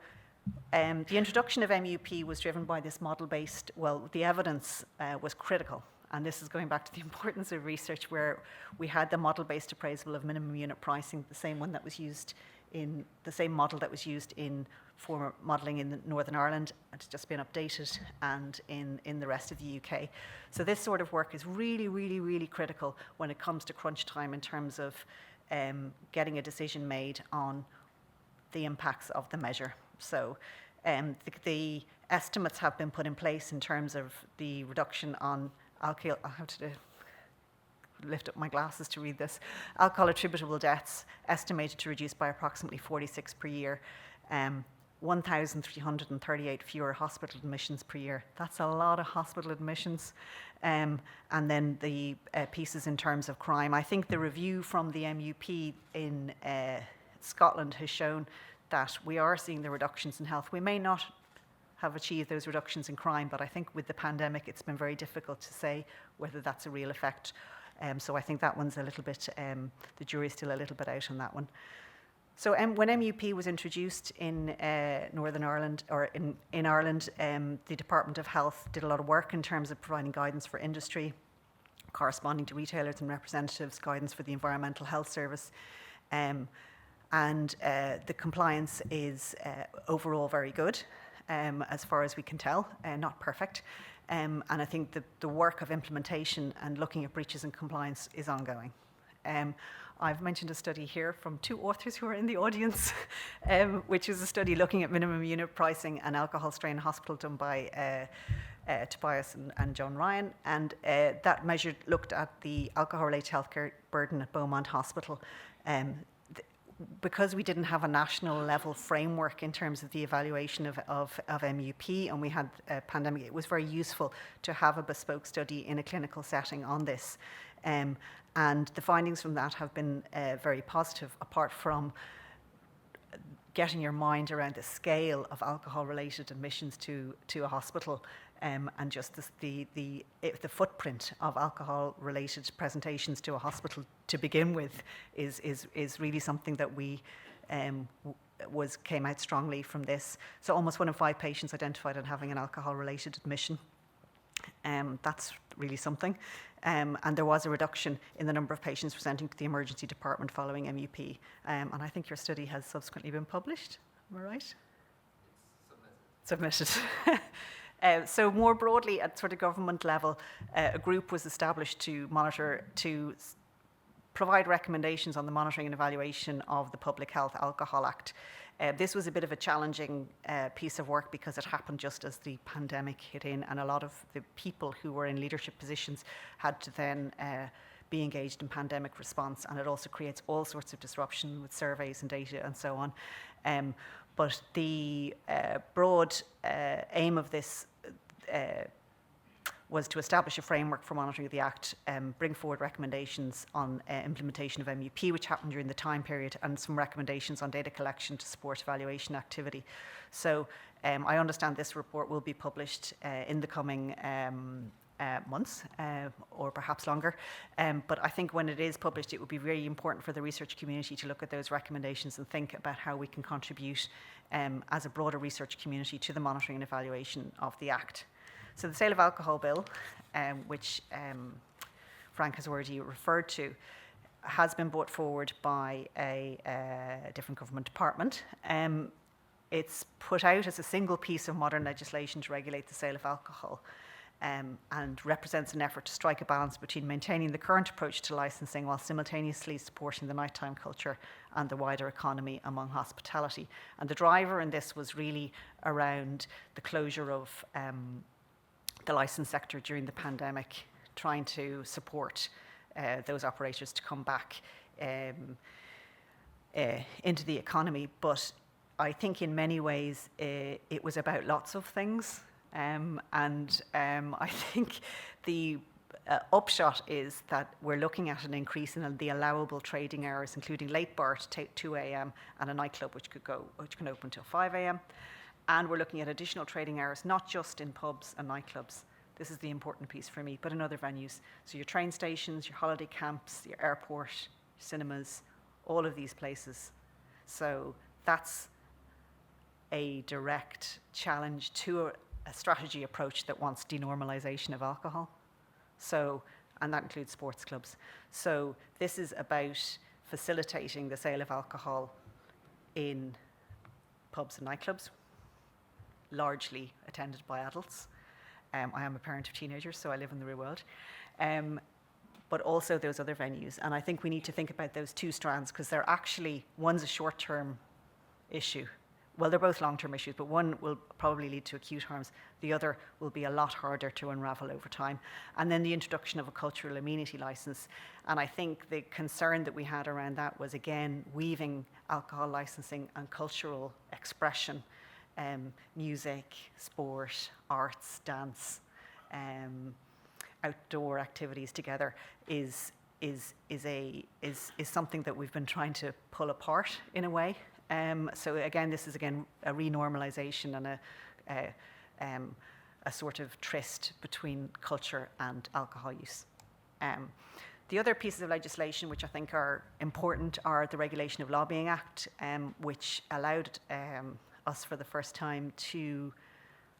the introduction of MUP was driven by this model-based, the evidence was critical, and this is going back to the importance of research, where we had the model-based appraisal of minimum unit pricing, the same model that was used in former modelling in Northern Ireland. It's just been updated, and in the rest of the UK. So this sort of work is really, really, really critical when it comes to crunch time in terms of getting a decision made on the impacts of the measure. So the estimates have been put in place in terms of the reduction on alcohol. I have to lift up my glasses to read this. Alcohol attributable deaths estimated to reduce by approximately 46 per year. 1,338 fewer hospital admissions per year. That's a lot of hospital admissions. And then the pieces in terms of crime. I think the review from the MUP in Scotland has shown that we are seeing the reductions in health. We may not have achieved those reductions in crime, but I think with the pandemic, it's been very difficult to say whether that's a real effect. So I think that one's a little bit, the jury's still a little bit out on that one. So when MUP was introduced in Northern Ireland, or in Ireland, the Department of Health did a lot of work in terms of providing guidance for industry, corresponding to retailers and representatives, guidance for the Environmental Health Service. And the compliance is overall very good, as far as we can tell, not perfect. And I think the work of implementation and looking at breaches and compliance is ongoing. I've mentioned a study here from two authors who are in the audience, which is a study looking at minimum unit pricing and alcohol strain hospital done by Tobias and John Ryan. And that measure looked at the alcohol-related healthcare burden at Beaumont Hospital. because we didn't have a national level framework in terms of the evaluation of MUP, and we had a pandemic, it was very useful to have a bespoke study in a clinical setting on this. And the findings from that have been very positive, apart from getting your mind around the scale of alcohol-related admissions to a hospital, and just the footprint of alcohol-related presentations to a hospital to begin with is really something that we came out strongly from this. So almost 1 in 5 patients identified as having an alcohol-related admission. That's really something. And there was a reduction in the number of patients presenting to the emergency department following MUP. And I think your study has subsequently been published. Am I right? Submitted. So more broadly, at sort of government level, a group was established to provide recommendations on the monitoring and evaluation of the Public Health Alcohol Act. This was a bit of a challenging piece of work because it happened just as the pandemic hit in, and a lot of the people who were in leadership positions had to then be engaged in pandemic response, and it also creates all sorts of disruption with surveys and data and so on. But the broad aim of this was to establish a framework for monitoring of the Act, bring forward recommendations on implementation of MUP, which happened during the time period, and some recommendations on data collection to support evaluation activity. So I understand this report will be published in the coming months, or perhaps longer. But I think when it is published, it would be very important for the research community to look at those recommendations and think about how we can contribute as a broader research community to the monitoring and evaluation of the Act. So the Sale of Alcohol Bill, which Frank has already referred to, has been brought forward by a different government department. It's put out as a single piece of modern legislation to regulate the sale of alcohol, and represents an effort to strike a balance between maintaining the current approach to licensing while simultaneously supporting the nighttime culture and the wider economy among hospitality. And the driver in this was really around the closure of the licence sector during the pandemic, trying to support those operators to come back into the economy. But I think in many ways it was about lots of things. I think the upshot is that we're looking at an increase in the allowable trading hours, including late bar to 2 a.m. and a nightclub which can open till 5 a.m. And we're looking at additional trading hours, not just in pubs and nightclubs. This is the important piece for me, but in other venues. So your train stations, your holiday camps, your airport, cinemas, all of these places. So that's a direct challenge to a strategy approach that wants denormalization of alcohol. So, and that includes sports clubs. So this is about facilitating the sale of alcohol in pubs and nightclubs, largely attended by adults. I am a parent of teenagers, so I live in the real world. But also those other venues. And I think we need to think about those two strands, because they're actually, one's a short-term issue. Well, they're both long-term issues, but one will probably lead to acute harms. The other will be a lot harder to unravel over time. And then the introduction of a cultural amenity license. And I think the concern that we had around that was, again, weaving alcohol licensing and cultural expression, music, sport, arts, dance, outdoor activities together is something that we've been trying to pull apart in a way. So again, this is a renormalization and a sort of tryst between culture and alcohol use. The other pieces of legislation which I think are important are the Regulation of Lobbying Act, which allowed us for the first time to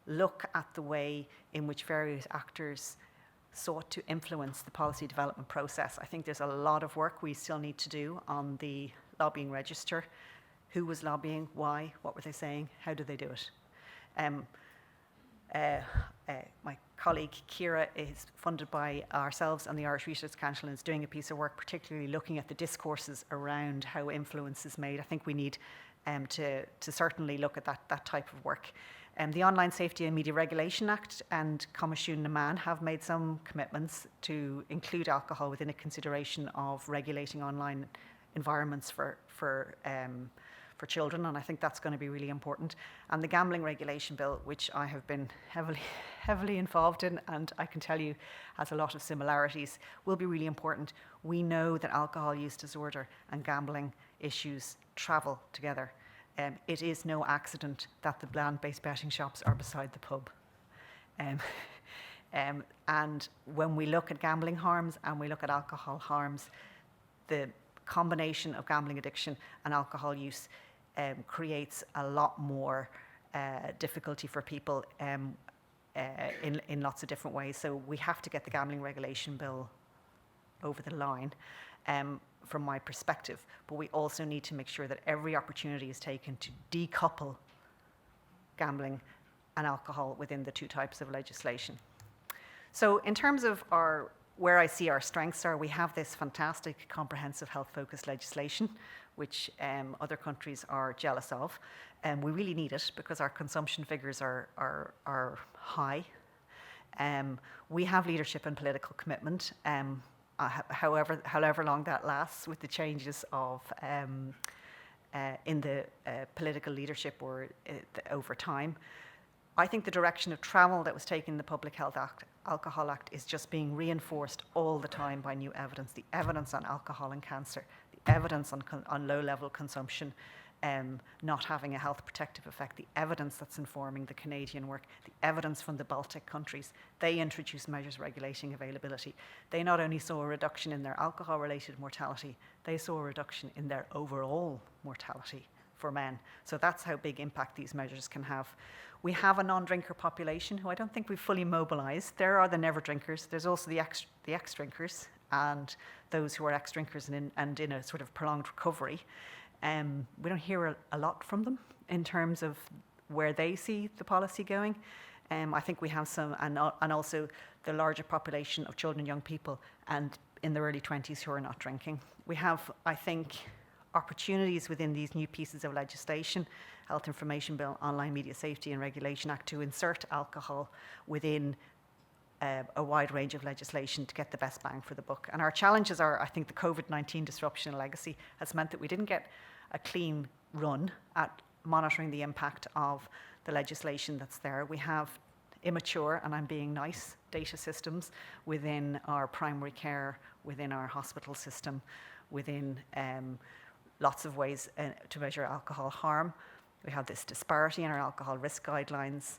look at the way in which various actors sought to influence the policy development process. I think there's a lot of work we still need to do on the lobbying register. Who was lobbying? Why? What were they saying? How did they do it? My colleague Ciara is funded by ourselves and the Irish Research Council and is doing a piece of work particularly looking at the discourses around how influence is made. I think we need to certainly look at that type of work. The Online Safety and Media Regulation Act and Comisiún na Man have made some commitments to include alcohol within a consideration of regulating online environments for children, and I think that's going to be really important. And the gambling regulation bill, which I have been heavily involved in, and I can tell you has a lot of similarities, will be really important. We know that alcohol use disorder and gambling issues travel together. It is no accident that the land-based betting shops are beside the pub. And when we look at gambling harms and we look at alcohol harms, the combination of gambling addiction and alcohol use creates a lot more difficulty for people in lots of different ways. So we have to get the gambling regulation bill over the line from my perspective, but we also need to make sure that every opportunity is taken to decouple gambling and alcohol within the two types of legislation. So in terms of where I see our strengths are, we have this fantastic comprehensive health-focused legislation, which other countries are jealous of. We really need it because our consumption figures are high. We have leadership and political commitment, however long that lasts, with the changes of in the political leadership or over time. I think the direction of travel that was taken in the Public Health Alcohol Act is just being reinforced all the time by new evidence. The evidence on alcohol and cancer, the evidence on low-level consumption not having a health protective effect, the evidence that's informing the Canadian work, the evidence from the Baltic countries. They introduced measures regulating availability. They not only saw a reduction in their alcohol-related mortality, they saw a reduction in their overall mortality for men. So that's how big impact these measures can have. We have a non-drinker population who I don't think we've fully mobilised. There are the never drinkers. There's also the ex-drinkers and those who are ex-drinkers and in a sort of prolonged recovery. We don't hear a lot from them in terms of where they see the policy going. I think we have some, and also the larger population of children and young people and in their early 20s who are not drinking. We have, I think, opportunities within these new pieces of legislation, Health Information Bill, Online Media Safety and Regulation Act, to insert alcohol within a wide range of legislation to get the best bang for the buck. And our challenges are, I think the COVID-19 disruption and legacy has meant that we didn't get a clean run at monitoring the impact of the legislation that's there. We have immature, and I'm being nice, data systems within our primary care, within our hospital system, within lots of ways to measure alcohol harm. We have this disparity in our alcohol risk guidelines.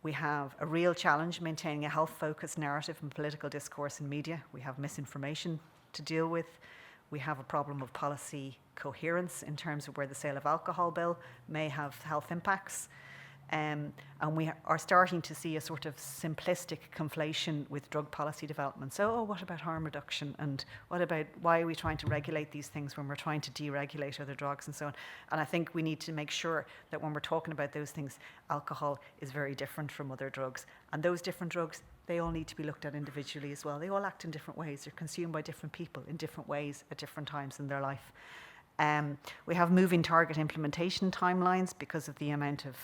We have a real challenge maintaining a health-focused narrative and political discourse in media. We have misinformation to deal with. We have a problem of policy coherence in terms of where the sale of alcohol bill may have health impacts. And we are starting to see a sort of simplistic conflation with drug policy development. So, what about harm reduction? And what about, why are we trying to regulate these things when we're trying to deregulate other drugs and so on? And I think we need to make sure that when we're talking about those things, alcohol is very different from other drugs. And those different drugs, they all need to be looked at individually as well. They all act in different ways. They're consumed by different people in different ways at different times in their life. We have moving target implementation timelines because of the amount of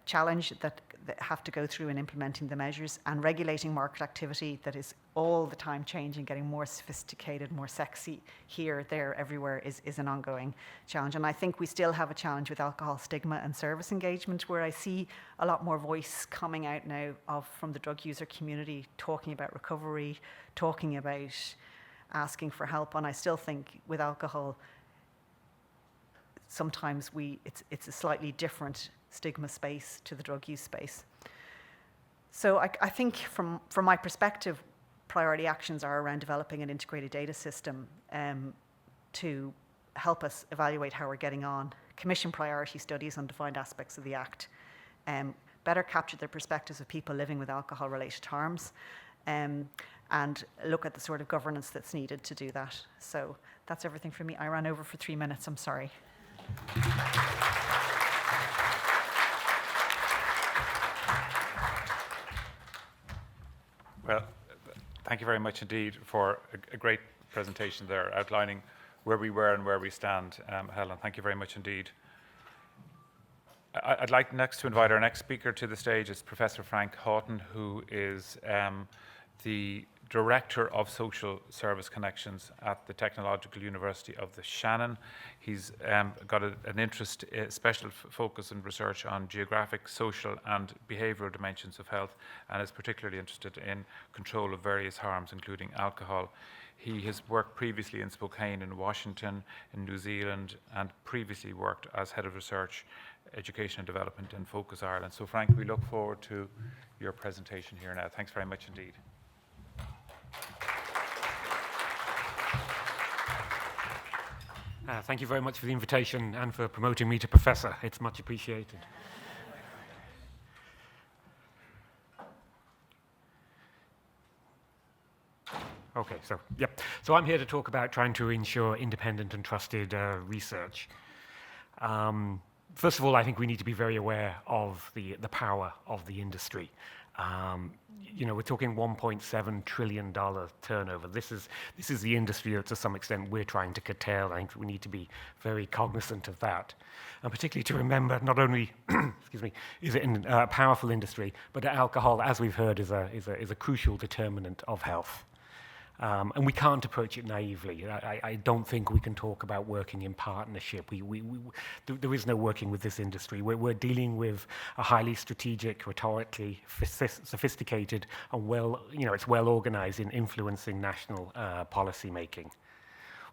challenge that have to go through in implementing the measures, and regulating market activity that is all the time changing, getting more sophisticated, more sexy here, there, everywhere is an ongoing challenge. And I think we still have a challenge with alcohol stigma and service engagement, where I see a lot more voice coming out now from the drug user community, talking about recovery, talking about asking for help. And I still think with alcohol, sometimes it's a slightly different stigma space to the drug use space. So I think from my perspective, priority actions are around developing an integrated data system to help us evaluate how we're getting on, commission priority studies on defined aspects of the Act, better capture the perspectives of people living with alcohol-related harms, and look at the sort of governance that's needed to do that. So that's everything from me. I ran over for 3 minutes, I'm sorry. Well, thank you very much indeed for a great presentation there, outlining where we were and where we stand, Helen. Thank you very much indeed. I'd like next to invite our next speaker to the stage. It's Professor Frank Houghton, who is the Director of Social Service Connections at the Technological University of the Shannon. He's got an interest, special focus and research on geographic, social and behavioural dimensions of health, and is particularly interested in control of various harms, including alcohol. He has worked previously in Spokane in Washington, in New Zealand, and previously worked as Head of Research, Education and Development in Focus Ireland. So Frank, we look forward to your presentation here now. Thanks very much indeed. Thank you very much for the invitation and for promoting me to Professor. It's much appreciated. Okay, so I'm here to talk about trying to ensure independent and trusted research. First of all, I think we need to be very aware of the power of the industry. We're talking $1.7 trillion turnover. This is the industry that, to some extent, we're trying to curtail. I think we need to be very cognizant of that, and particularly to remember not only, excuse me, is it a powerful industry, but alcohol, as we've heard, is a crucial determinant of health. And we can't approach it naively. I don't think we can talk about working in partnership. There is no working with this industry. We're dealing with a highly strategic, rhetorically sophisticated, and it's well organized in influencing national policy making.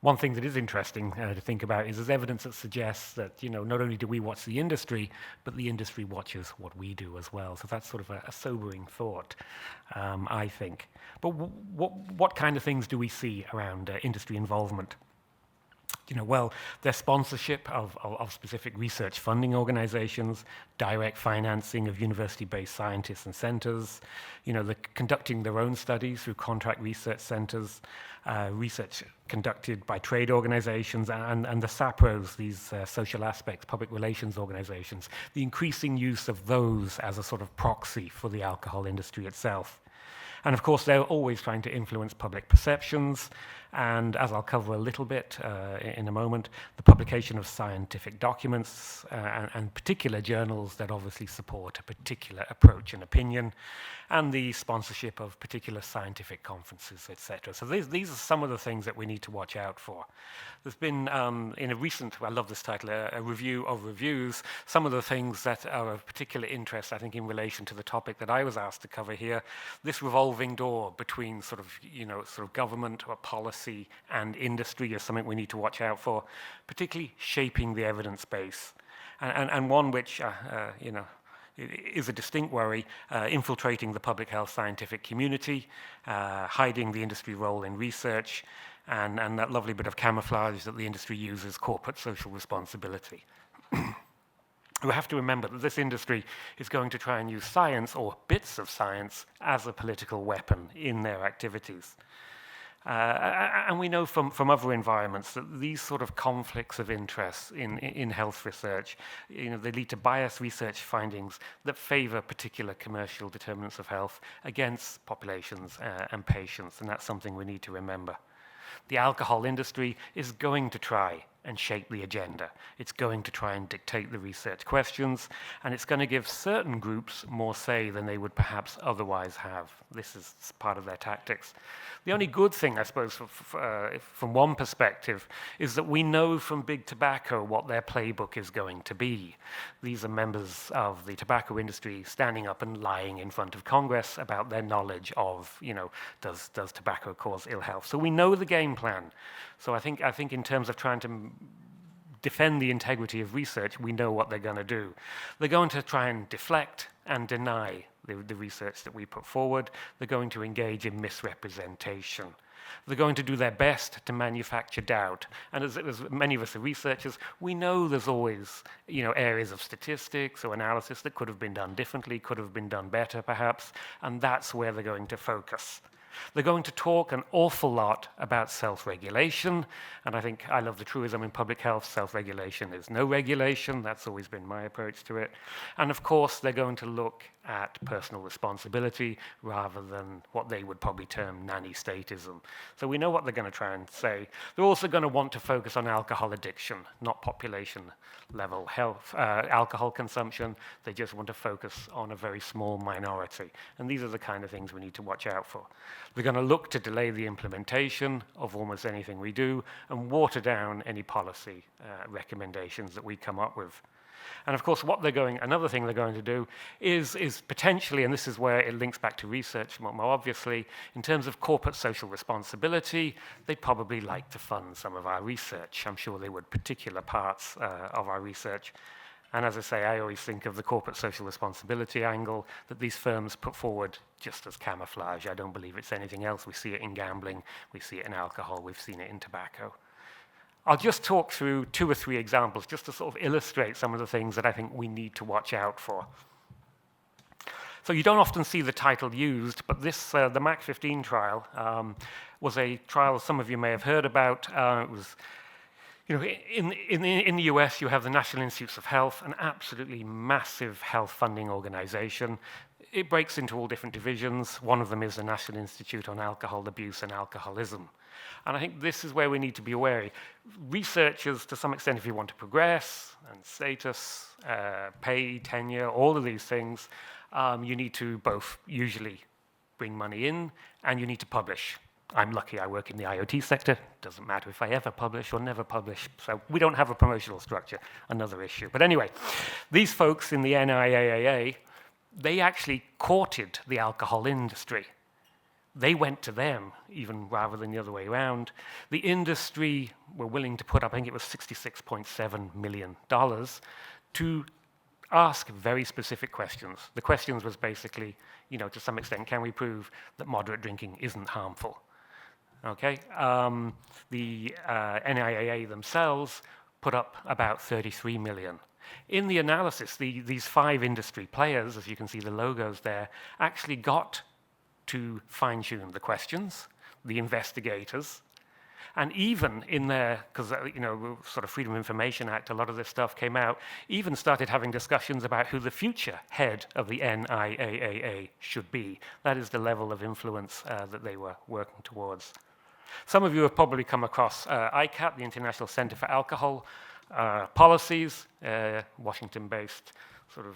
One thing that is interesting to think about is there's evidence that suggests that not only do we watch the industry, but the industry watches what we do as well. So that's sort of a sobering thought, I think. But what kind of things do we see around industry involvement? Well, their sponsorship of specific research funding organizations, direct financing of university-based scientists and centers, they're conducting their own studies through contract research centers, research conducted by trade organizations and the SAPROs, these social aspects, public relations organizations, the increasing use of those as a sort of proxy for the alcohol industry itself. And of course, they're always trying to influence public perceptions. And as I'll cover a little bit in a moment, the publication of scientific documents and particular journals that obviously support a particular approach and opinion, and the sponsorship of particular scientific conferences, etc. So these are some of the things that we need to watch out for. There's been, in a recent, I love this title, a review of reviews, some of the things that are of particular interest, I think, in relation to the topic that I was asked to cover here, this revolving door between sort of government or policy and industry is something we need to watch out for, particularly shaping the evidence base. And one which, is a distinct worry, infiltrating the public health scientific community, hiding the industry role in research, and that lovely bit of camouflage that the industry uses, corporate social responsibility. We have to remember that this industry is going to try and use science or bits of science as a political weapon in their activities. And we know from other environments that these sort of conflicts of interest in health research, they lead to biased research findings that favor particular commercial determinants of health against populations and patients, and that's something we need to remember. The alcohol industry is going to try and shape the agenda. It's going to try and dictate the research questions, and it's going to give certain groups more say than they would perhaps otherwise have. This is part of their tactics. The only good thing, I suppose, from one perspective, is that we know from Big Tobacco what their playbook is going to be. These are members of the tobacco industry standing up and lying in front of Congress about their knowledge of, does tobacco cause ill health? So we know the game plan. So I think in terms of trying to defend the integrity of research, we know what they're going to do. They're going to try and deflect and deny the research that we put forward. They're going to engage in misrepresentation. They're going to do their best to manufacture doubt. And as many of us are researchers, we know there's always areas of statistics or analysis that could have been done differently, could have been done better perhaps, and that's where they're going to focus. They're going to talk an awful lot about self-regulation, and I think I love the truism in public health, self-regulation is no regulation. That's always been my approach to it. And of course, they're going to look at personal responsibility rather than what they would probably term nanny statism. So we know what they're going to try and say. They're also going to want to focus on alcohol addiction, not population level health, alcohol consumption. They just want to focus on a very small minority. And these are the kind of things we need to watch out for. They're going to look to delay the implementation of almost anything we do and water down any policy recommendations that we come up with. And of course, another thing they're going to do is potentially, and this is where it links back to research more obviously, in terms of corporate social responsibility, they'd probably like to fund some of our research. I'm sure they would, particular parts of our research. And as I say, I always think of the corporate social responsibility angle that these firms put forward just as camouflage. I don't believe it's anything else. We see it in gambling, we see it in alcohol, we've seen it in tobacco. I'll just talk through 2 or 3 examples just to sort of illustrate some of the things that I think we need to watch out for. So you don't often see the title used, but this, the MAC-15 trial, was a trial some of you may have heard about. It was, in the US, you have the National Institutes of Health, an absolutely massive health funding organization. It breaks into all different divisions. One of them is the National Institute on Alcohol Abuse and Alcoholism. And I think this is where we need to be wary. Researchers, to some extent, if you want to progress, and status, pay, tenure, all of these things, you need to both usually bring money in and you need to publish. I'm lucky I work in the IoT sector. Doesn't matter if I ever publish or never publish. So we don't have a promotional structure, another issue. But anyway, these folks in the NIAAA, they actually courted the alcohol industry. They went to them, even rather than the other way around. The industry were willing to put up, I think it was $66.7 million, to ask very specific questions. The questions was basically, to some extent, can we prove that moderate drinking isn't harmful? Okay. The NIAA themselves put up about 33 million. In the analysis, these 5 industry players, as you can see the logos there, actually got to fine-tune the questions, the investigators, and even in there, because sort of Freedom of Information Act, a lot of this stuff came out, even started having discussions about who the future head of the NIAAA should be. That is the level of influence that they were working towards. Some of you have probably come across ICAP, the International Center for Alcohol Policies, Washington-based sort of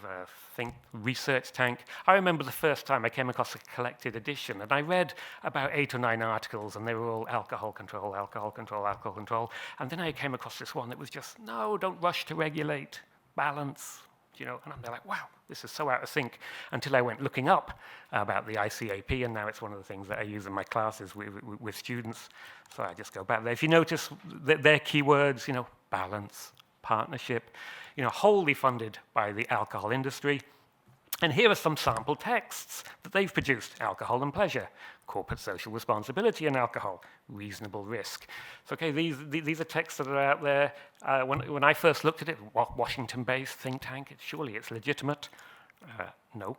research tank. I remember the first time I came across a collected edition, and I read about 8 or 9 articles, and they were all alcohol control, alcohol control, alcohol control. And then I came across this one that was just, no, don't rush to regulate, balance, and I'm like, wow, this is so out of sync, until I went looking up about the ICAP, and now it's one of the things that I use in my classes with students. So I just go back there. If you notice their keywords, balance, partnership, wholly funded by the alcohol industry. And here are some sample texts that they've produced: alcohol and pleasure, corporate social responsibility and alcohol, reasonable risk. So, okay, these are texts that are out there. When I first looked at it, Washington-based think tank, surely it's legitimate. No.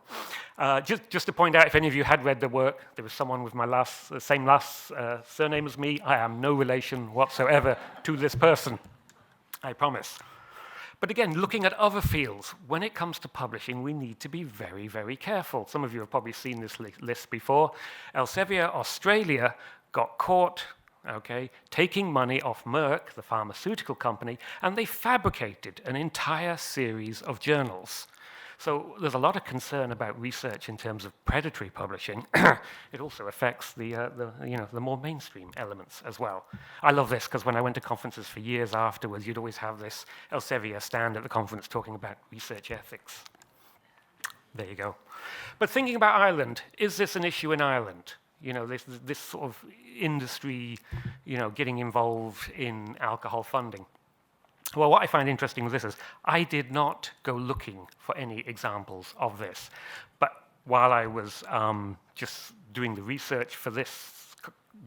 Just to point out, if any of you had read the work, there was someone with my same last surname as me. I am no relation whatsoever to this person, I promise. But again, looking at other fields, when it comes to publishing, we need to be very, very careful. Some of you have probably seen this list before. Elsevier, Australia, got caught, taking money off Merck, the pharmaceutical company, and they fabricated an entire series of journals. So there's a lot of concern about research in terms of predatory publishing. It also affects the more mainstream elements as well. I love this because when I went to conferences for years afterwards, you'd always have this Elsevier stand at the conference talking about research ethics. There you go. But thinking about Ireland, is this an issue in Ireland? This sort of industry, getting involved in alcohol funding. Well, what I find interesting with this is I did not go looking for any examples of this. But while I was just doing the research for this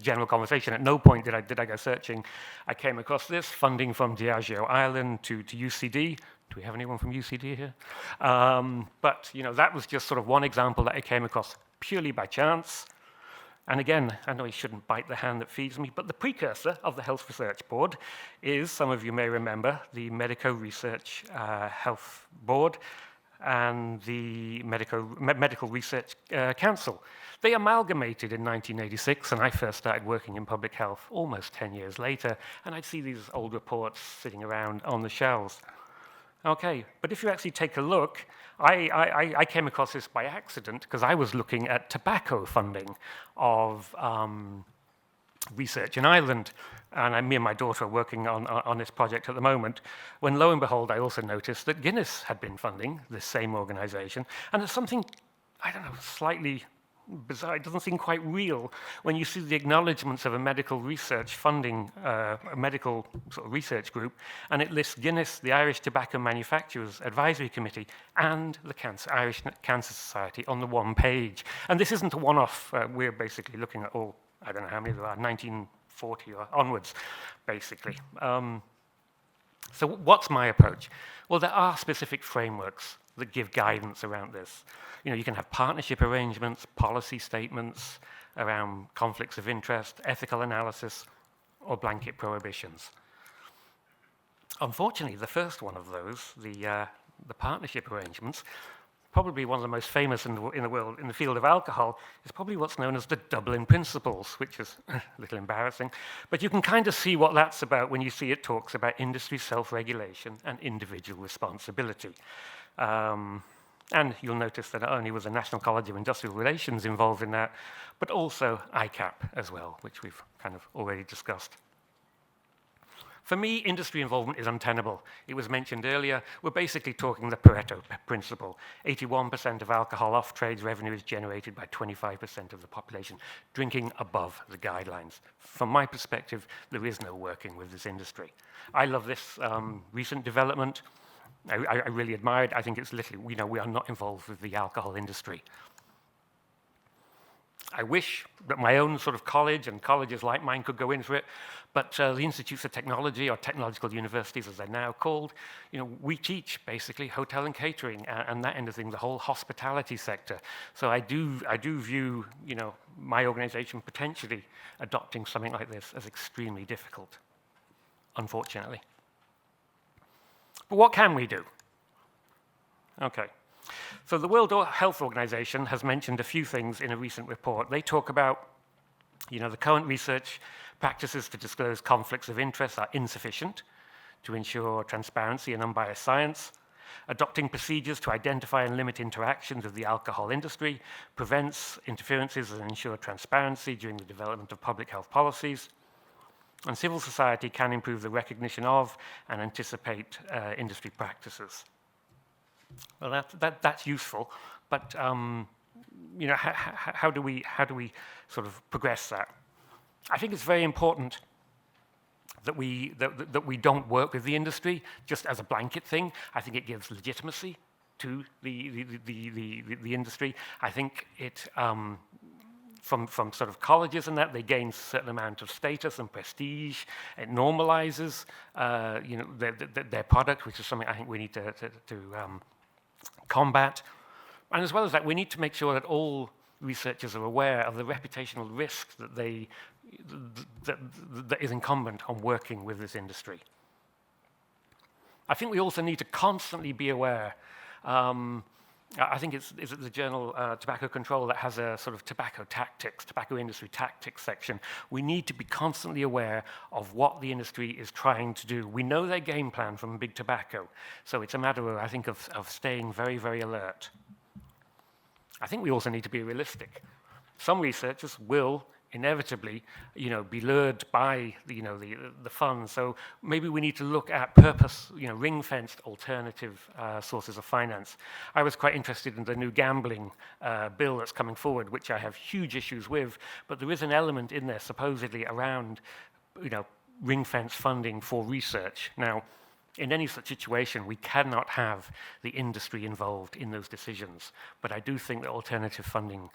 general conversation, at no point did I go searching. I came across this, funding from Diageo Ireland to UCD. Do we have anyone from UCD here? But that was just sort of one example that I came across purely by chance. And again, I know I shouldn't bite the hand that feeds me, but the precursor of the Health Research Board is, some of you may remember, the Medico Research Health Board and the Medical Research Council. They amalgamated in 1986, and I first started working in public health almost 10 years later, and I'd see these old reports sitting around on the shelves. Okay, but if you actually take a look, I came across this by accident because I was looking at tobacco funding of research in Ireland, and me and my daughter are working on this project at the moment, when lo and behold, I also noticed that Guinness had been funding this same organization, and it's something, I don't know, slightly bizarre. It doesn't seem quite real when you see the acknowledgements of a medical research funding, a medical sort of research group, and it lists Guinness, the Irish Tobacco Manufacturers Advisory Committee, and the Irish Cancer Society on the one page. And this isn't a one-off. We're basically looking at all, I don't know how many there are, 1940 or onwards, basically. So what's my approach? Well, there are specific frameworks that give guidance around this. You know, you can have partnership arrangements, policy statements around conflicts of interest, ethical analysis, or blanket prohibitions. Unfortunately, the first one of those, the partnership arrangements, probably one of the most famous in the world in the field of alcohol, is probably what's known as the Dublin Principles, which is a little embarrassing. But you can kind of see what that's about when you see it talks about industry self-regulation and individual responsibility. And you'll notice that not only was the National College of Industrial Relations involved in that, but also ICAP as well, which we've kind of already discussed. For me, industry involvement is untenable. It was mentioned earlier. We're basically talking the Pareto principle. 81% of alcohol off-trade revenue is generated by 25% of the population drinking above the guidelines. From my perspective, there is no working with this industry. I love this recent development. I really admire it. I think it's literally, you know, we are not involved with the alcohol industry. I wish that my own sort of college and colleges like mine could go in for it, but the Institutes of Technology, or technological universities as they're now called, you know, we teach basically hotel and catering and that end of thing, the whole hospitality sector. So I do view, you know, my organization potentially adopting something like this as extremely difficult, unfortunately. But what can we do? Okay. So the World Health Organization has mentioned a few things in a recent report. They talk about, you know, the current research practices to disclose conflicts of interest are insufficient to ensure transparency and unbiased science. Adopting procedures to identify and limit interactions with the alcohol industry prevents interferences and ensure transparency during the development of public health policies. And civil society can improve the recognition of and anticipate industry practices. Well, that's useful, but you know, how do we sort of progress that? I think it's very important that we don't work with the industry just as a blanket thing. I think it gives legitimacy to the industry. I think it from sort of colleges and that, they gain a certain amount of status and prestige. It normalizes, you know, their product, which is something I think we need to combat. And as well as that, we need to make sure that all researchers are aware of the reputational risk that that is incumbent on working with this industry. I think we also need to constantly be aware. I think is it the journal Tobacco Control that has a sort of tobacco industry tactics section. We need to be constantly aware of what the industry is trying to do. We know their game plan from Big Tobacco, so it's a matter, I think, of staying very, very alert. I think we also need to be realistic. Some researchers will inevitably, you know, be lured by the funds. So maybe we need to look at purpose, you know, ring-fenced alternative sources of finance. I was quite interested in the new gambling bill that's coming forward, which I have huge issues with. But there is an element in there supposedly around, you know, ring-fence funding for research. Now, in any such situation, we cannot have the industry involved in those decisions. But I do think that alternative funding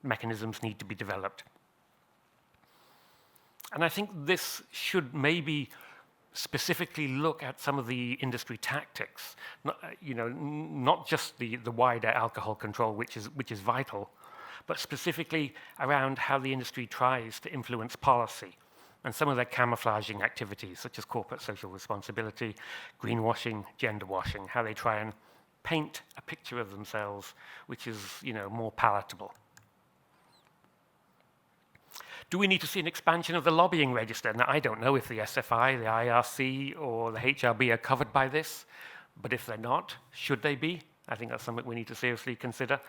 mechanisms need to be developed. And I think this should maybe specifically look at some of the industry tactics, not just the wider alcohol control, which is vital, but specifically around how the industry tries to influence policy and some of their camouflaging activities, such as corporate social responsibility, greenwashing, gender washing, how they try and paint a picture of themselves which is, you know, more palatable. Do we need to see an expansion of the lobbying register? Now, I don't know if the SFI, the IRC, or the HRB are covered by this, but if they're not, should they be? I think that's something we need to seriously consider,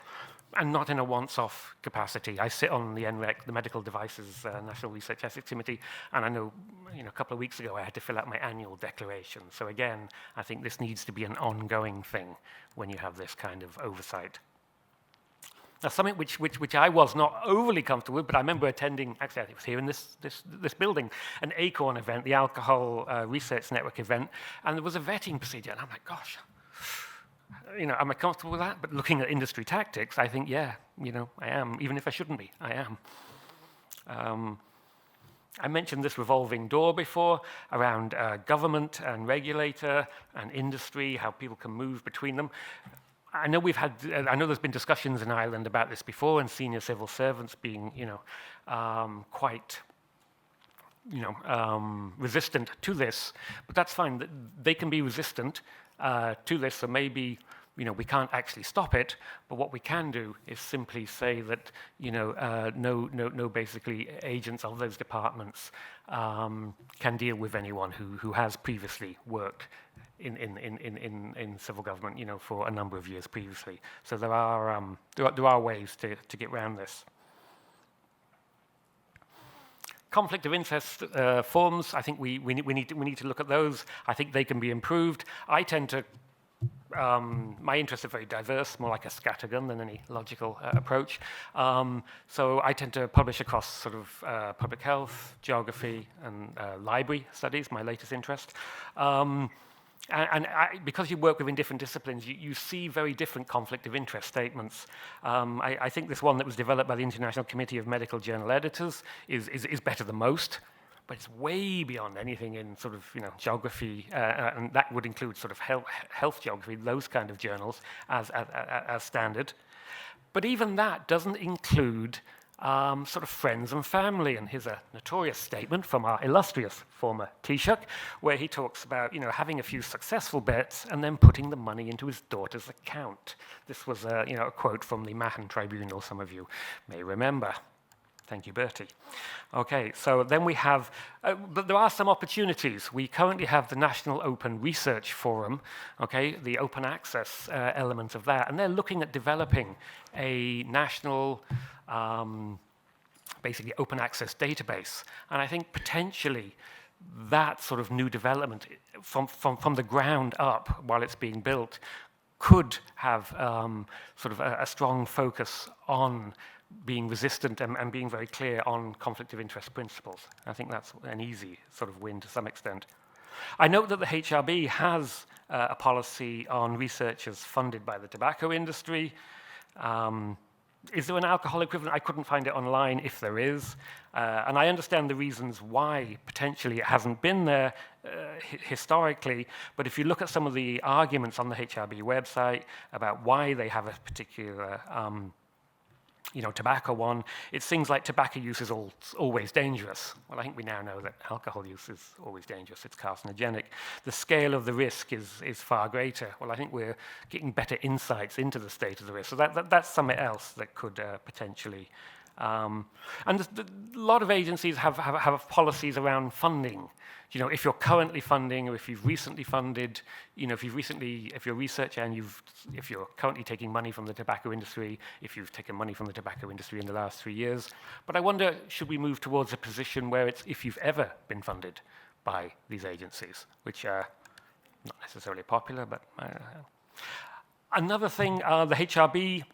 and not in a once-off capacity. I sit on the NREC, the Medical Devices National Research Ethics Committee, and I know, a couple of weeks ago I had to fill out my annual declaration. So again, I think this needs to be an ongoing thing when you have this kind of oversight. Now, something which I was not overly comfortable with, but I remember attending, actually I think it was here in this building, an ACORN event, the Alcohol Research Network event, and there was a vetting procedure, and I'm like, gosh, am I comfortable with that? But looking at industry tactics, I think, yeah, I am, even if I shouldn't be, I am. I mentioned this revolving door before around government and regulator and industry, how people can move between them. I know there's been discussions in Ireland about this before, and senior civil servants being, quite, resistant to this. But that's fine. They can be resistant to this, so maybe, we can't actually stop it. But what we can do is simply say that, no, basically agents of those departments can deal with anyone who has previously worked in civil government, for a number of years previously. So there are ways to get around this. Conflict of interest forms, I think we need to look at those. I think they can be improved. I tend to, my interests are very diverse, more like a scattergun than any logical approach. So I tend to publish across sort of public health, geography, and library studies, my latest interest. Because you work within different disciplines, you see very different conflict of interest statements. I think this one that was developed by the International Committee of Medical Journal Editors is better than most, but it's way beyond anything in sort of geography, and that would include sort of health geography, those kind of journals as standard. But even that doesn't include sort of friends and family. And here's a notorious statement from our illustrious former Taoiseach, where he talks about, having a few successful bets and then putting the money into his daughter's account. This was a quote from the Mahon Tribunal, some of you may remember. Thank you, Bertie. Okay, so then we have, but there are some opportunities. We currently have the National Open Research Forum, okay, the open access element of that, and they're looking at developing a national, basically open access database. And I think potentially that sort of new development from the ground up while it's being built could have sort of a strong focus on being resistant and being very clear on conflict of interest principles. I think that's an easy sort of win to some extent. I note that the HRB has a policy on researchers funded by the tobacco industry. Is there an alcohol equivalent? I couldn't find it online if there is. And I understand the reasons why potentially it hasn't been there historically. But if you look at some of the arguments on the HRB website about why they have a particular tobacco one, it's things like tobacco use is always dangerous. Well, I think we now know that alcohol use is always dangerous. It's carcinogenic. The scale of the risk is far greater. Well, I think we're getting better insights into the state of the risk. So that's something else that could potentially... and a lot of agencies have policies around funding. If you're currently funding, or if you've recently funded, if you're a researcher and if you're currently taking money from the tobacco industry, if you've taken money from the tobacco industry in the last 3 years. But I wonder, should we move towards a position where it's if you've ever been funded by these agencies, which are not necessarily popular, but another thing, the HRB,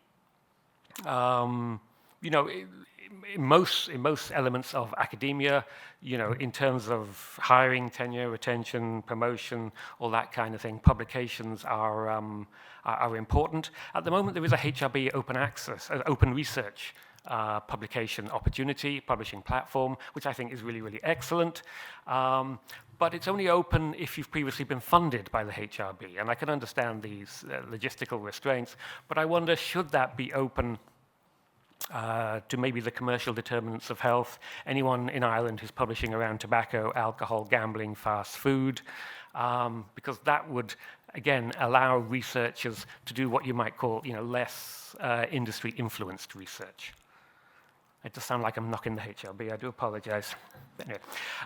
in most elements of academia, in terms of hiring, tenure, retention, promotion, all that kind of thing, publications are important. At the moment, there is a HRB open access, open research publication opportunity, publishing platform, which I think is really, really excellent. But it's only open if you've previously been funded by the HRB. And I can understand these logistical restraints, but I wonder, should that be open to maybe the commercial determinants of health, anyone in Ireland who's publishing around tobacco, alcohol, gambling, fast food, because that would, again, allow researchers to do what you might call, less industry-influenced research. I just sound like I'm knocking the HLB. I do apologize. Anyway,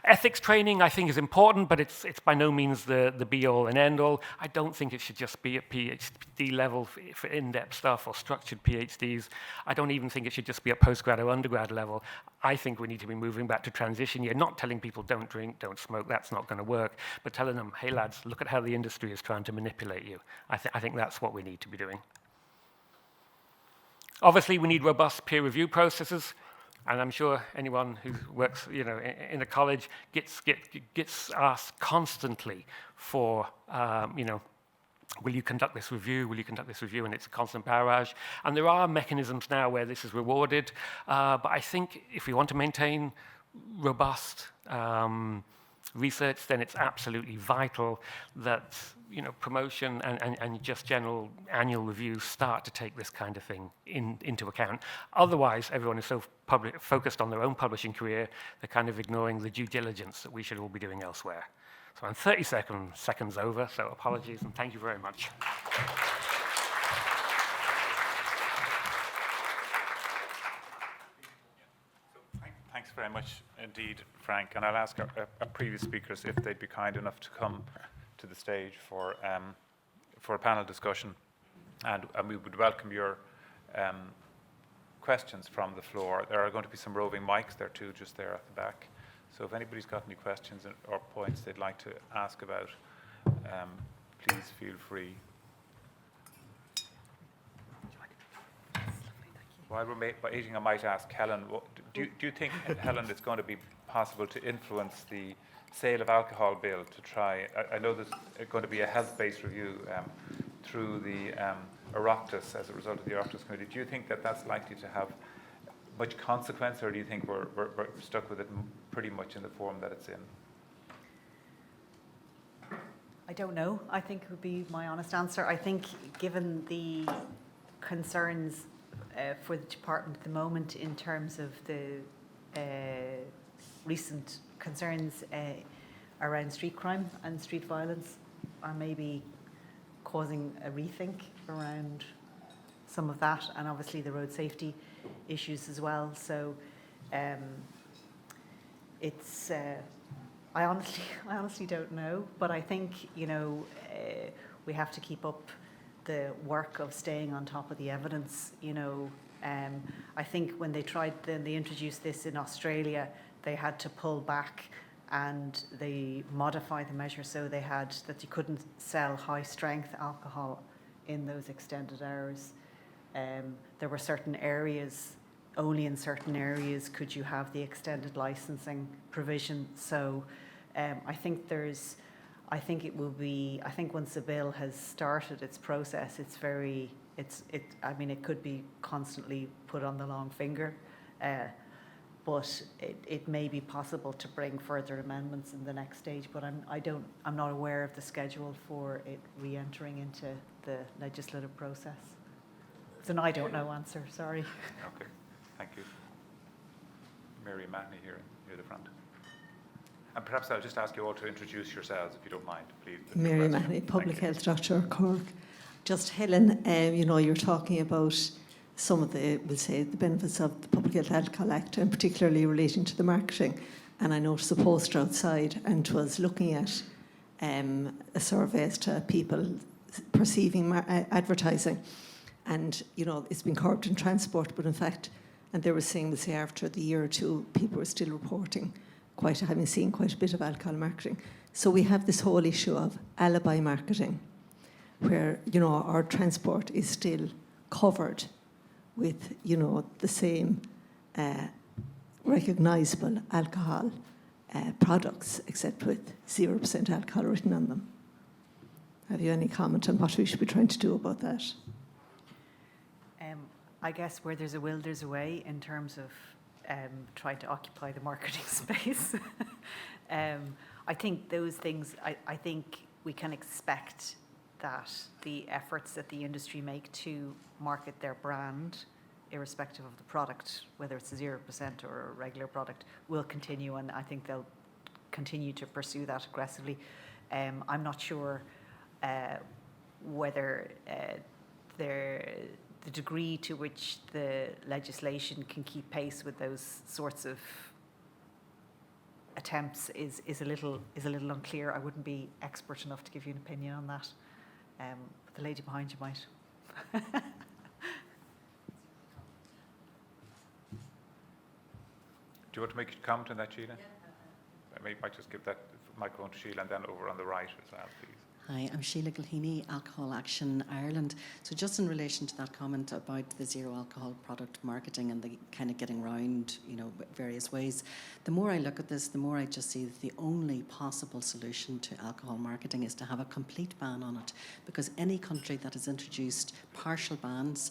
ethics training, I think, is important, but it's by no means the be-all and end-all. I don't think it should just be at PhD level for in-depth stuff or structured PhDs. I don't even think it should just be at postgrad or undergrad level. I think we need to be moving back to transition year, not telling people don't drink, don't smoke, that's not going to work, but telling them, hey lads, look at how the industry is trying to manipulate you. I think that's what we need to be doing. Obviously, we need robust peer review processes. And I'm sure anyone who works, in a college gets asked constantly for, will you conduct this review? Will you conduct this review? And it's a constant barrage. And there are mechanisms now where this is rewarded. But I think if we want to maintain robust research, then it's absolutely vital that promotion and just general annual reviews start to take this kind of thing into account. Otherwise, everyone is so focused on their own publishing career, they're kind of ignoring the due diligence that we should all be doing elsewhere. So I'm 30 seconds over, so apologies and thank you very much. Thanks very much indeed, Frank. And I'll ask our previous speakers if they'd be kind enough to come to the stage for a panel discussion. And we would welcome your questions from the floor. There are going to be some roving mics there too, just there at the back. So if anybody's got any questions or points they'd like to ask about, please feel free. While we're waiting, I might ask Helen, do you think, Helen, it's going to be possible to influence the sale of alcohol bill to try, I know there's going to be a health-based review through the Oireachtas as a result of the Oireachtas committee. Do you think that that's likely to have much consequence, or do you think we're stuck with it pretty much in the form that it's in? I don't know, I think would be my honest answer. I think given the concerns for the department at the moment in terms of the recent concerns around street crime and street violence are maybe causing a rethink around some of that, and obviously the road safety issues as well. So it's I honestly don't know, but I think we have to keep up the work of staying on top of the evidence. I think when they introduced this in Australia, they had to pull back and they modified the measure so that you couldn't sell high strength alcohol in those extended hours. There were certain areas, only in certain areas could you have the extended licensing provision. So I think once the bill has started its process, it could be constantly put on the long finger, but it may be possible to bring further amendments in the next stage. But I'm not aware of the schedule for it re-entering into the legislative process. It's an I don't know answer. Sorry. Okay, thank you. Mary Mahoney here near the front. And perhaps I'll just ask you all to introduce yourselves, if you don't mind, please. Mary Mahoney, Public Health Doctor, Cork. Just Helen, you're talking about some of the benefits of the Public Health Alcohol Act, and particularly relating to the marketing. And I noticed a poster outside, and it was looking at a survey as to people perceiving advertising. And, it's been curbed in transport, but in fact, and they were saying, after the year or two, people were still reporting having seen quite a bit of alcohol marketing. So we have this whole issue of alibi marketing, where, our transport is still covered with, the same recognisable alcohol products, except with 0% alcohol written on them. Have you any comment on what we should be trying to do about that? I guess where there's a will, there's a way in terms of trying to occupy the marketing space. I think those things, I think we can expect that the efforts that the industry make to market their brand, irrespective of the product, whether it's a 0% or a regular product, will continue, and I think they'll continue to pursue that aggressively. I'm not sure whether the degree to which the legislation can keep pace with those sorts of attempts is a little unclear. I wouldn't be expert enough to give you an opinion on that. But the lady behind you might. Do you want to make a comment on that, Sheila? I might just give that microphone to Sheila and then over on the right as well, please. Hi, I'm Sheila Gilheeney, Alcohol Action Ireland. So just in relation to that comment about the zero alcohol product marketing and the kind of getting around, various ways, the more I look at this, the more I just see that the only possible solution to alcohol marketing is to have a complete ban on it, because any country that has introduced partial bans,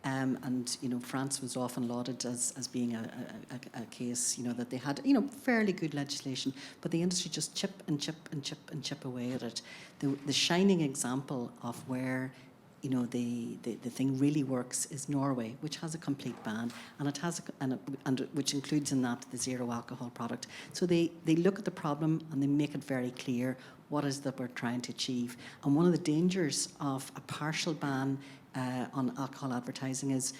and France was often lauded as being a case, that they had fairly good legislation, but the industry just chip away at it. The shining example of where the thing really works is Norway, which has a complete ban, and it has and which includes in that the zero alcohol product. So they look at the problem and they make it very clear what is that we're trying to achieve. And one of the dangers of a partial ban on alcohol advertising is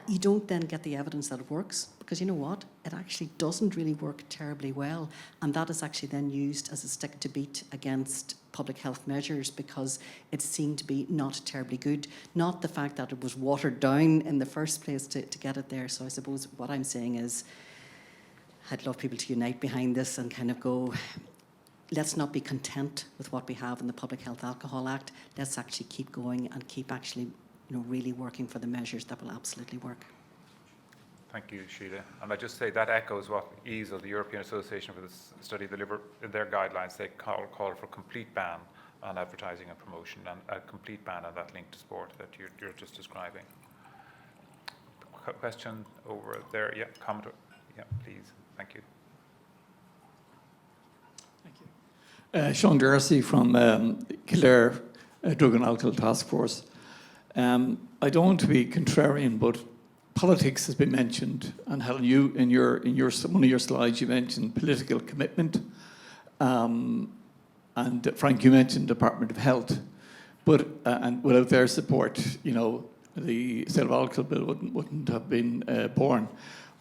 you don't then get the evidence that it works, because you know what? It actually doesn't really work terribly well, and that is actually then used as a stick to beat against public health measures, because it seemed to be not terribly good, not the fact that it was watered down in the first place to get it there. So I suppose what I'm saying is I'd love people to unite behind this and kind of go, let's not be content with what we have in the Public Health Alcohol Act. Let's actually keep going and keep actually, really working for the measures that will absolutely work. Thank you, Sheila. And I just say that echoes what EASL, the European Association for the Study of the Liver, in their guidelines, they call for a complete ban on advertising and promotion, and a complete ban on that link to sport that you're just describing. Question over there. Yeah, comment. Yeah, please. Thank you. Sean Darcy from Kildare Drug and Alcohol Task Force. I don't want to be contrarian, but politics has been mentioned, and Helen, you in your one of your slides you mentioned political commitment, and Frank, you mentioned Department of Health, but and without their support, the sale of alcohol bill wouldn't have been born.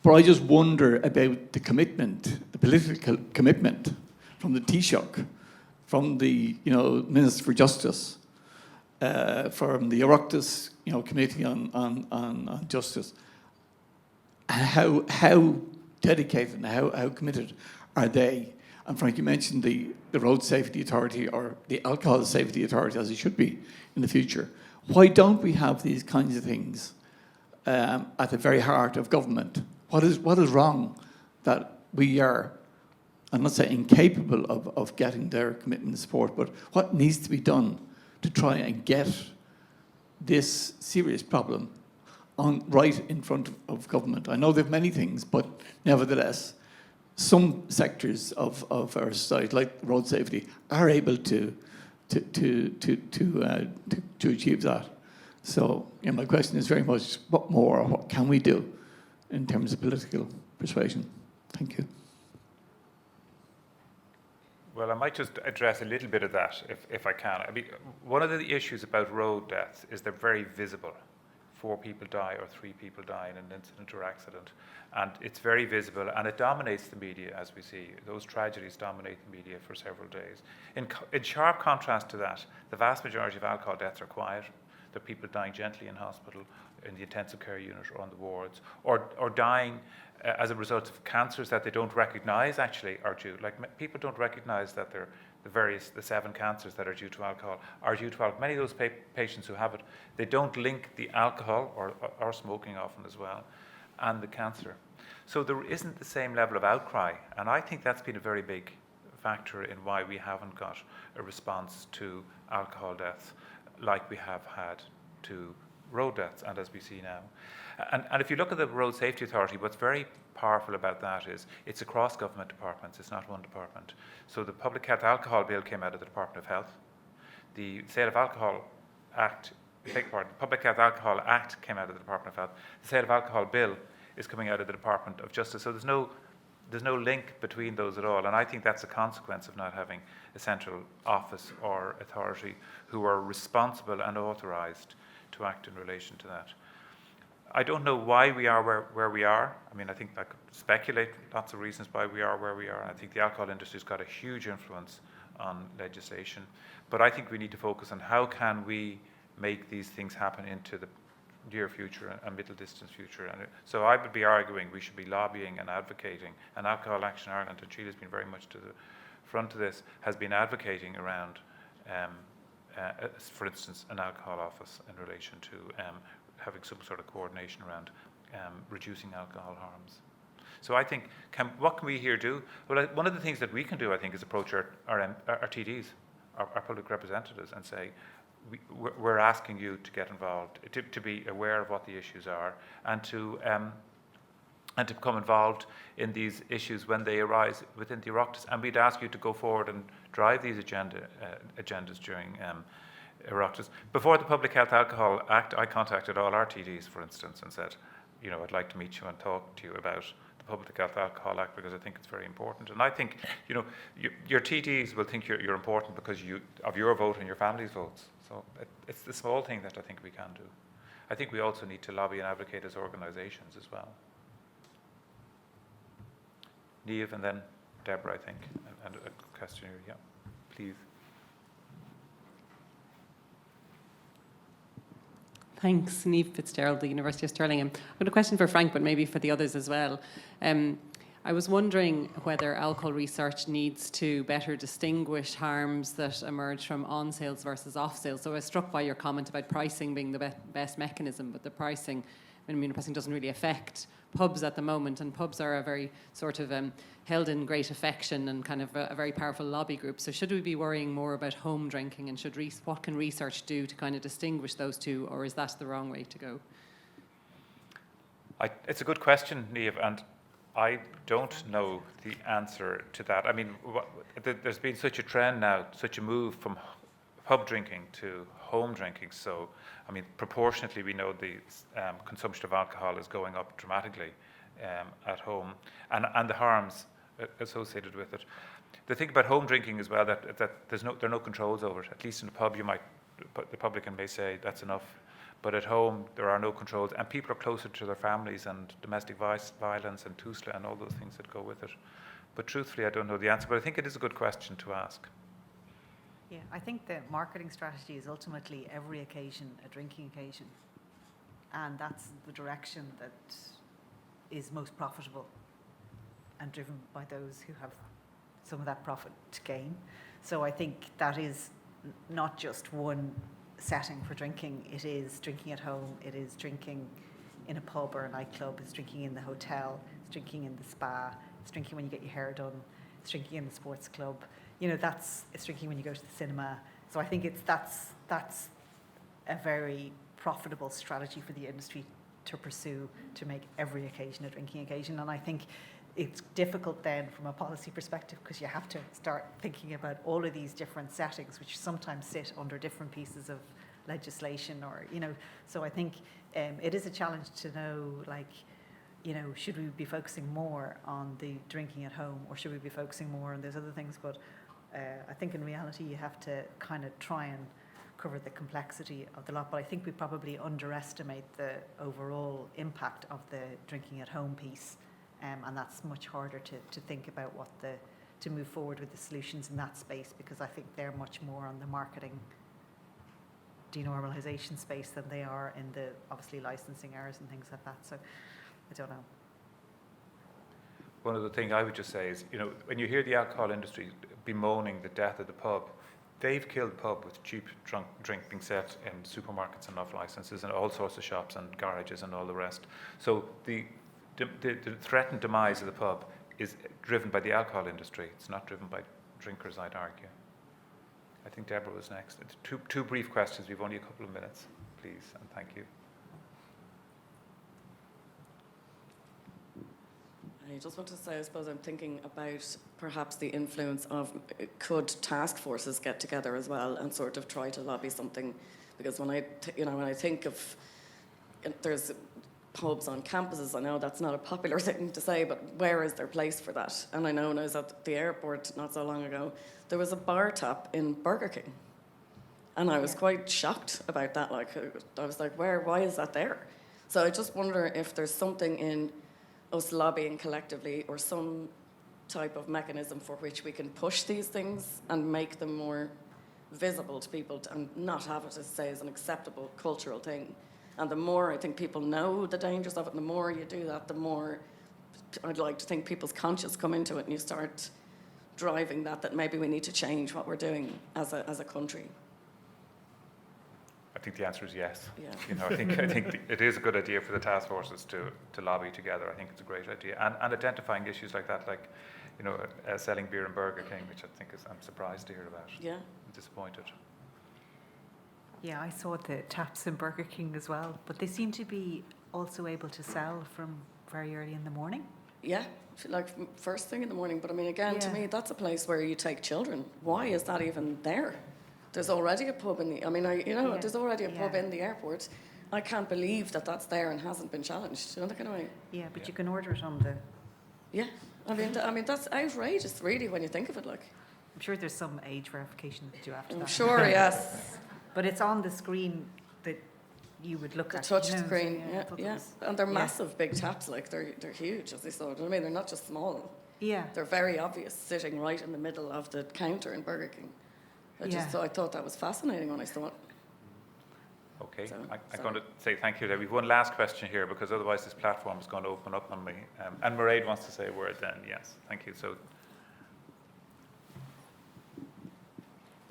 But I just wonder about the commitment, the political commitment from the Taoiseach, from the Minister for Justice, from the Oireachtas Committee on Justice. How dedicated and how committed are they? And Frank, you mentioned the Road Safety Authority, or the Alcohol Safety Authority, as it should be in the future. Why don't we have these kinds of things at the very heart of government? What is wrong that we are, I'm not saying incapable of getting their commitment and support, but what needs to be done to try and get this serious problem right in front of government? I know there are many things, but nevertheless, some sectors of our society, like road safety, are able to achieve that. So, my question is very much, what can we do in terms of political persuasion? Thank you. Well, I might just address a little bit of that, if I can. I mean, one of the issues about road deaths is they're very visible. 4 people die or 3 people die in an incident or accident. And it's very visible, and it dominates the media, as we see. Those tragedies dominate the media for several days. In sharp contrast to that, the vast majority of alcohol deaths are quiet. They're people dying gently in hospital, in the intensive care unit or on the wards, or dying as a result of cancers that they don't recognise actually are due. Like, people don't recognise that the 7 cancers that are due to alcohol are due to alcohol. Many of those patients who have it, they don't link the alcohol or smoking often as well, and the cancer. So there isn't the same level of outcry, and I think that's been a very big factor in why we haven't got a response to alcohol deaths like we have had to road deaths, and as we see now. And if you look at the Road Safety Authority, what's very powerful about that is it's across government departments, it's not one department. So the Public Health Alcohol Bill came out of the Department of Health. The Sale of Alcohol Act, the Public Health Alcohol Act came out of the Department of Health. The Sale of Alcohol Bill is coming out of the Department of Justice. So there's no link between those at all. And I think that's a consequence of not having a central office or authority who are responsible and authorised to act in relation to that. I don't know why we are where we are. I mean, I think I could speculate lots of reasons why we are where we are. I think the alcohol industry's got a huge influence on legislation. But I think we need to focus on how can we make these things happen into the near future and middle distance future. And so I would be arguing we should be lobbying and advocating, and Alcohol Action Ireland, and Chile's been very much to the front of this, has been advocating around, for instance, an alcohol office in relation to having some sort of coordination around reducing alcohol harms. So I think, what can we here do? Well, one of the things that we can do, I think, is approach our TDs, our public representatives, and say, we're asking you to get involved, to be aware of what the issues are, and to become involved in these issues when they arise within the Oireachtas. And we'd ask you to go forward and drive these agendas during Oireachtas. Before the Public Health Alcohol Act, I contacted all our TDs, for instance, and said, I'd like to meet you and talk to you about the Public Health Alcohol Act because I think it's very important. And I think, your TDs will think you're important because of your vote and your family's votes. So it's the small thing that I think we can do. I think we also need to lobby and advocate as organisations as well. Niamh and then Deborah, I think, and a question here. Yeah, please. Thanks, Niamh Fitzgerald, the University of Stirling. I've got a question for Frank, but maybe for the others as well. I was wondering whether alcohol research needs to better distinguish harms that emerge from on-sales versus off-sales. So I was struck by your comment about pricing being the best mechanism, but the pricing doesn't really affect pubs at the moment, and pubs are a very sort of held in great affection and kind of a very powerful lobby group. So should we be worrying more about home drinking, and what can research do to kind of distinguish those two, or is that the wrong way to go? It's a good question, Niamh, and I don't know the answer to that. I mean, there's been such a trend now, such a move from pub drinking to home drinking. So, I mean, proportionately, we know the consumption of alcohol is going up dramatically at home, and the harms associated with it. The thing about home drinking as well, that there are no controls over it. At least in a pub, the publican may say that's enough. But at home, there are no controls, and people are closer to their families, and domestic violence and TUSLA and all those things that go with it. But truthfully, I don't know the answer, but I think it is a good question to ask. Yeah, I think the marketing strategy is ultimately every occasion a drinking occasion. And that's the direction that is most profitable and driven by those who have some of that profit to gain. So I think that is not just one setting for drinking. It is drinking at home, it is drinking in a pub or a nightclub, it's drinking in the hotel, it's drinking in the spa, it's drinking when you get your hair done, it's drinking in the sports club. It's drinking when you go to the cinema. So I think that's a very profitable strategy for the industry to pursue, to make every occasion a drinking occasion. And I think it's difficult then from a policy perspective, because you have to start thinking about all of these different settings, which sometimes sit under different pieces of legislation, so I think it is a challenge to know, should we be focusing more on the drinking at home, or should we be focusing more on those other things? But I think in reality you have to kind of try and cover the complexity of the lot, but I think we probably underestimate the overall impact of the drinking at home piece. And that's much harder to think about to move forward with the solutions in that space, because I think they're much more on the marketing denormalisation space than they are in the obviously licensing errors and things like that. So I don't know. One of the things I would just say is, when you hear the alcohol industry bemoaning the death of the pub, they've killed the pub with cheap drink being set in supermarkets and off licenses and all sorts of shops and garages and all the rest. So the threatened demise of the pub is driven by the alcohol industry. It's not driven by drinkers, I'd argue. I think Deborah was next. Two brief questions. We've only a couple of minutes, please, and thank you. I just want to say, I suppose I'm thinking about perhaps the influence of, could task forces get together as well and sort of try to lobby something? Because when I think of, there's pubs on campuses, I know that's not a popular thing to say, but where is their place for that? And I know when I was at the airport not so long ago, there was a bar tap in Burger King. And I was quite shocked about that. Like, I was like, why is that there? So I just wonder if there's something in us lobbying collectively or some type of mechanism for which we can push these things and make them more visible to people and not have it, as say, as an acceptable cultural thing. And the more I think people know the dangers of it, and the more you do that, the more I'd like to think people's conscience come into it, and you start driving that maybe we need to change what we're doing as a country. I think the answer is yes. Yeah. You know, I think it is a good idea for the task forces to lobby together. I think it's a great idea, and identifying issues like that, like, you know, selling beer in Burger King, which I think I'm surprised to hear about. Yeah. I'm disappointed. Yeah, I saw the taps in Burger King as well, but they seem to be also able to sell from very early in the morning. Yeah, like first thing in the morning. But I mean, again, to me, that's a place where you take children. Why is that even there? There's already a pub in the. I mean, there's already a pub in the airport. I can't believe that that's there and hasn't been challenged. You know, that kind of way. Yeah, but you can order it on the. Yeah, I mean that's outrageous, really, when you think of it. Like, I'm sure there's some age verification that you have to. I'm sure, yes. But it's on the screen that you would look The at. touch you know, screen, so, I thought yeah. that was- And they're massive, big taps. Like they're huge, as they saw. I mean, they're not just small. Yeah. They're very obvious, sitting right in the middle of the counter in Burger King. I thought that was fascinating when I saw it. Okay, So, I'm going to say thank you. We've one last question here, because otherwise this platform is going to open up on me. And Mairead wants to say a word then. Yes, thank you. So,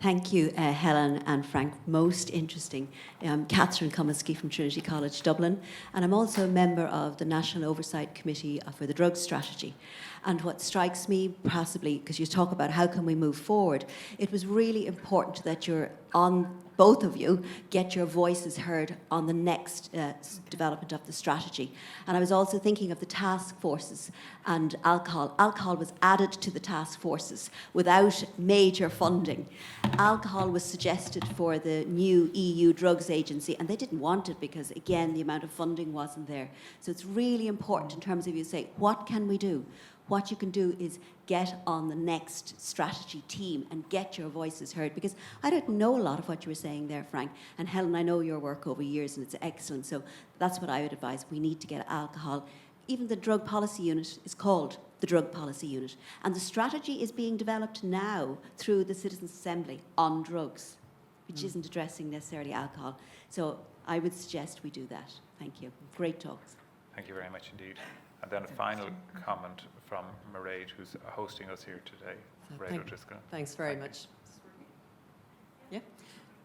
thank you, Helen and Frank. Most interesting. I'm Catherine Comiskey from Trinity College, Dublin, and I'm also a member of the National Oversight Committee for the Drug Strategy. And what strikes me, possibly, because you talk about how can we move forward, it was really important that both of you get your voices heard on the next development of the strategy. And I was also thinking of the task forces and alcohol. Alcohol was added to the task forces without major funding. Alcohol was suggested for the new EU drugs agency, and they didn't want it because, again, the amount of funding wasn't there. So it's really important in terms of you say, what can we do? What you can do is get on the next strategy team and get your voices heard, because I don't know a lot of what you were saying there, Frank. And Helen, I know your work over years and it's excellent. So that's what I would advise. We need to get alcohol. Even the drug policy unit is called the drug policy unit. And the strategy is being developed now through the Citizens' Assembly on drugs, which isn't addressing necessarily alcohol. So I would suggest we do that. Thank you. Great talks. thank you very much indeed. And then a final comment from Mairead, who's hosting us here today. Mairead O'Driscoll. Thanks very much. Yeah,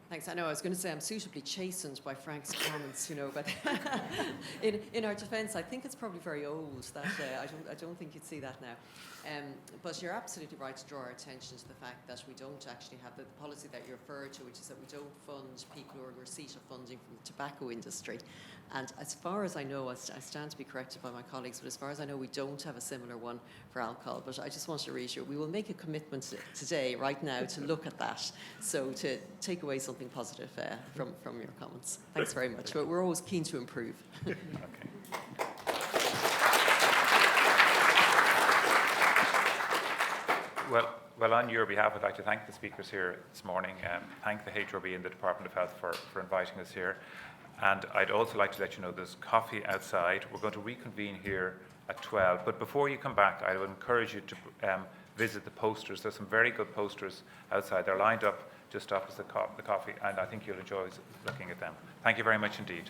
thanks. I know I was going to say I'm suitably chastened by Frank's comments, but in our defence, I think it's probably very old. That I don't think you'd see that now. But you're absolutely right to draw our attention to the fact that we don't actually have the policy that you referred to, which is that we don't fund people who are in receipt of funding from the tobacco industry. And as far as I know, I stand to be corrected by my colleagues, but as far as I know, we don't have a similar one for alcohol. But I just want to reassure, we will make a commitment today, right now, to look at that, so to take away something positive from your comments. Thanks very much. But we're always keen to improve. Okay. Well, on your behalf, I'd like to thank the speakers here this morning, thank the HRB and the Department of Health for inviting us here. And I'd also like to let you know there's coffee outside. We're going to reconvene here at 12. But before you come back, I would encourage you to visit the posters. There's some very good posters outside. They're lined up just opposite the coffee, and I think you'll enjoy looking at them. Thank you very much indeed.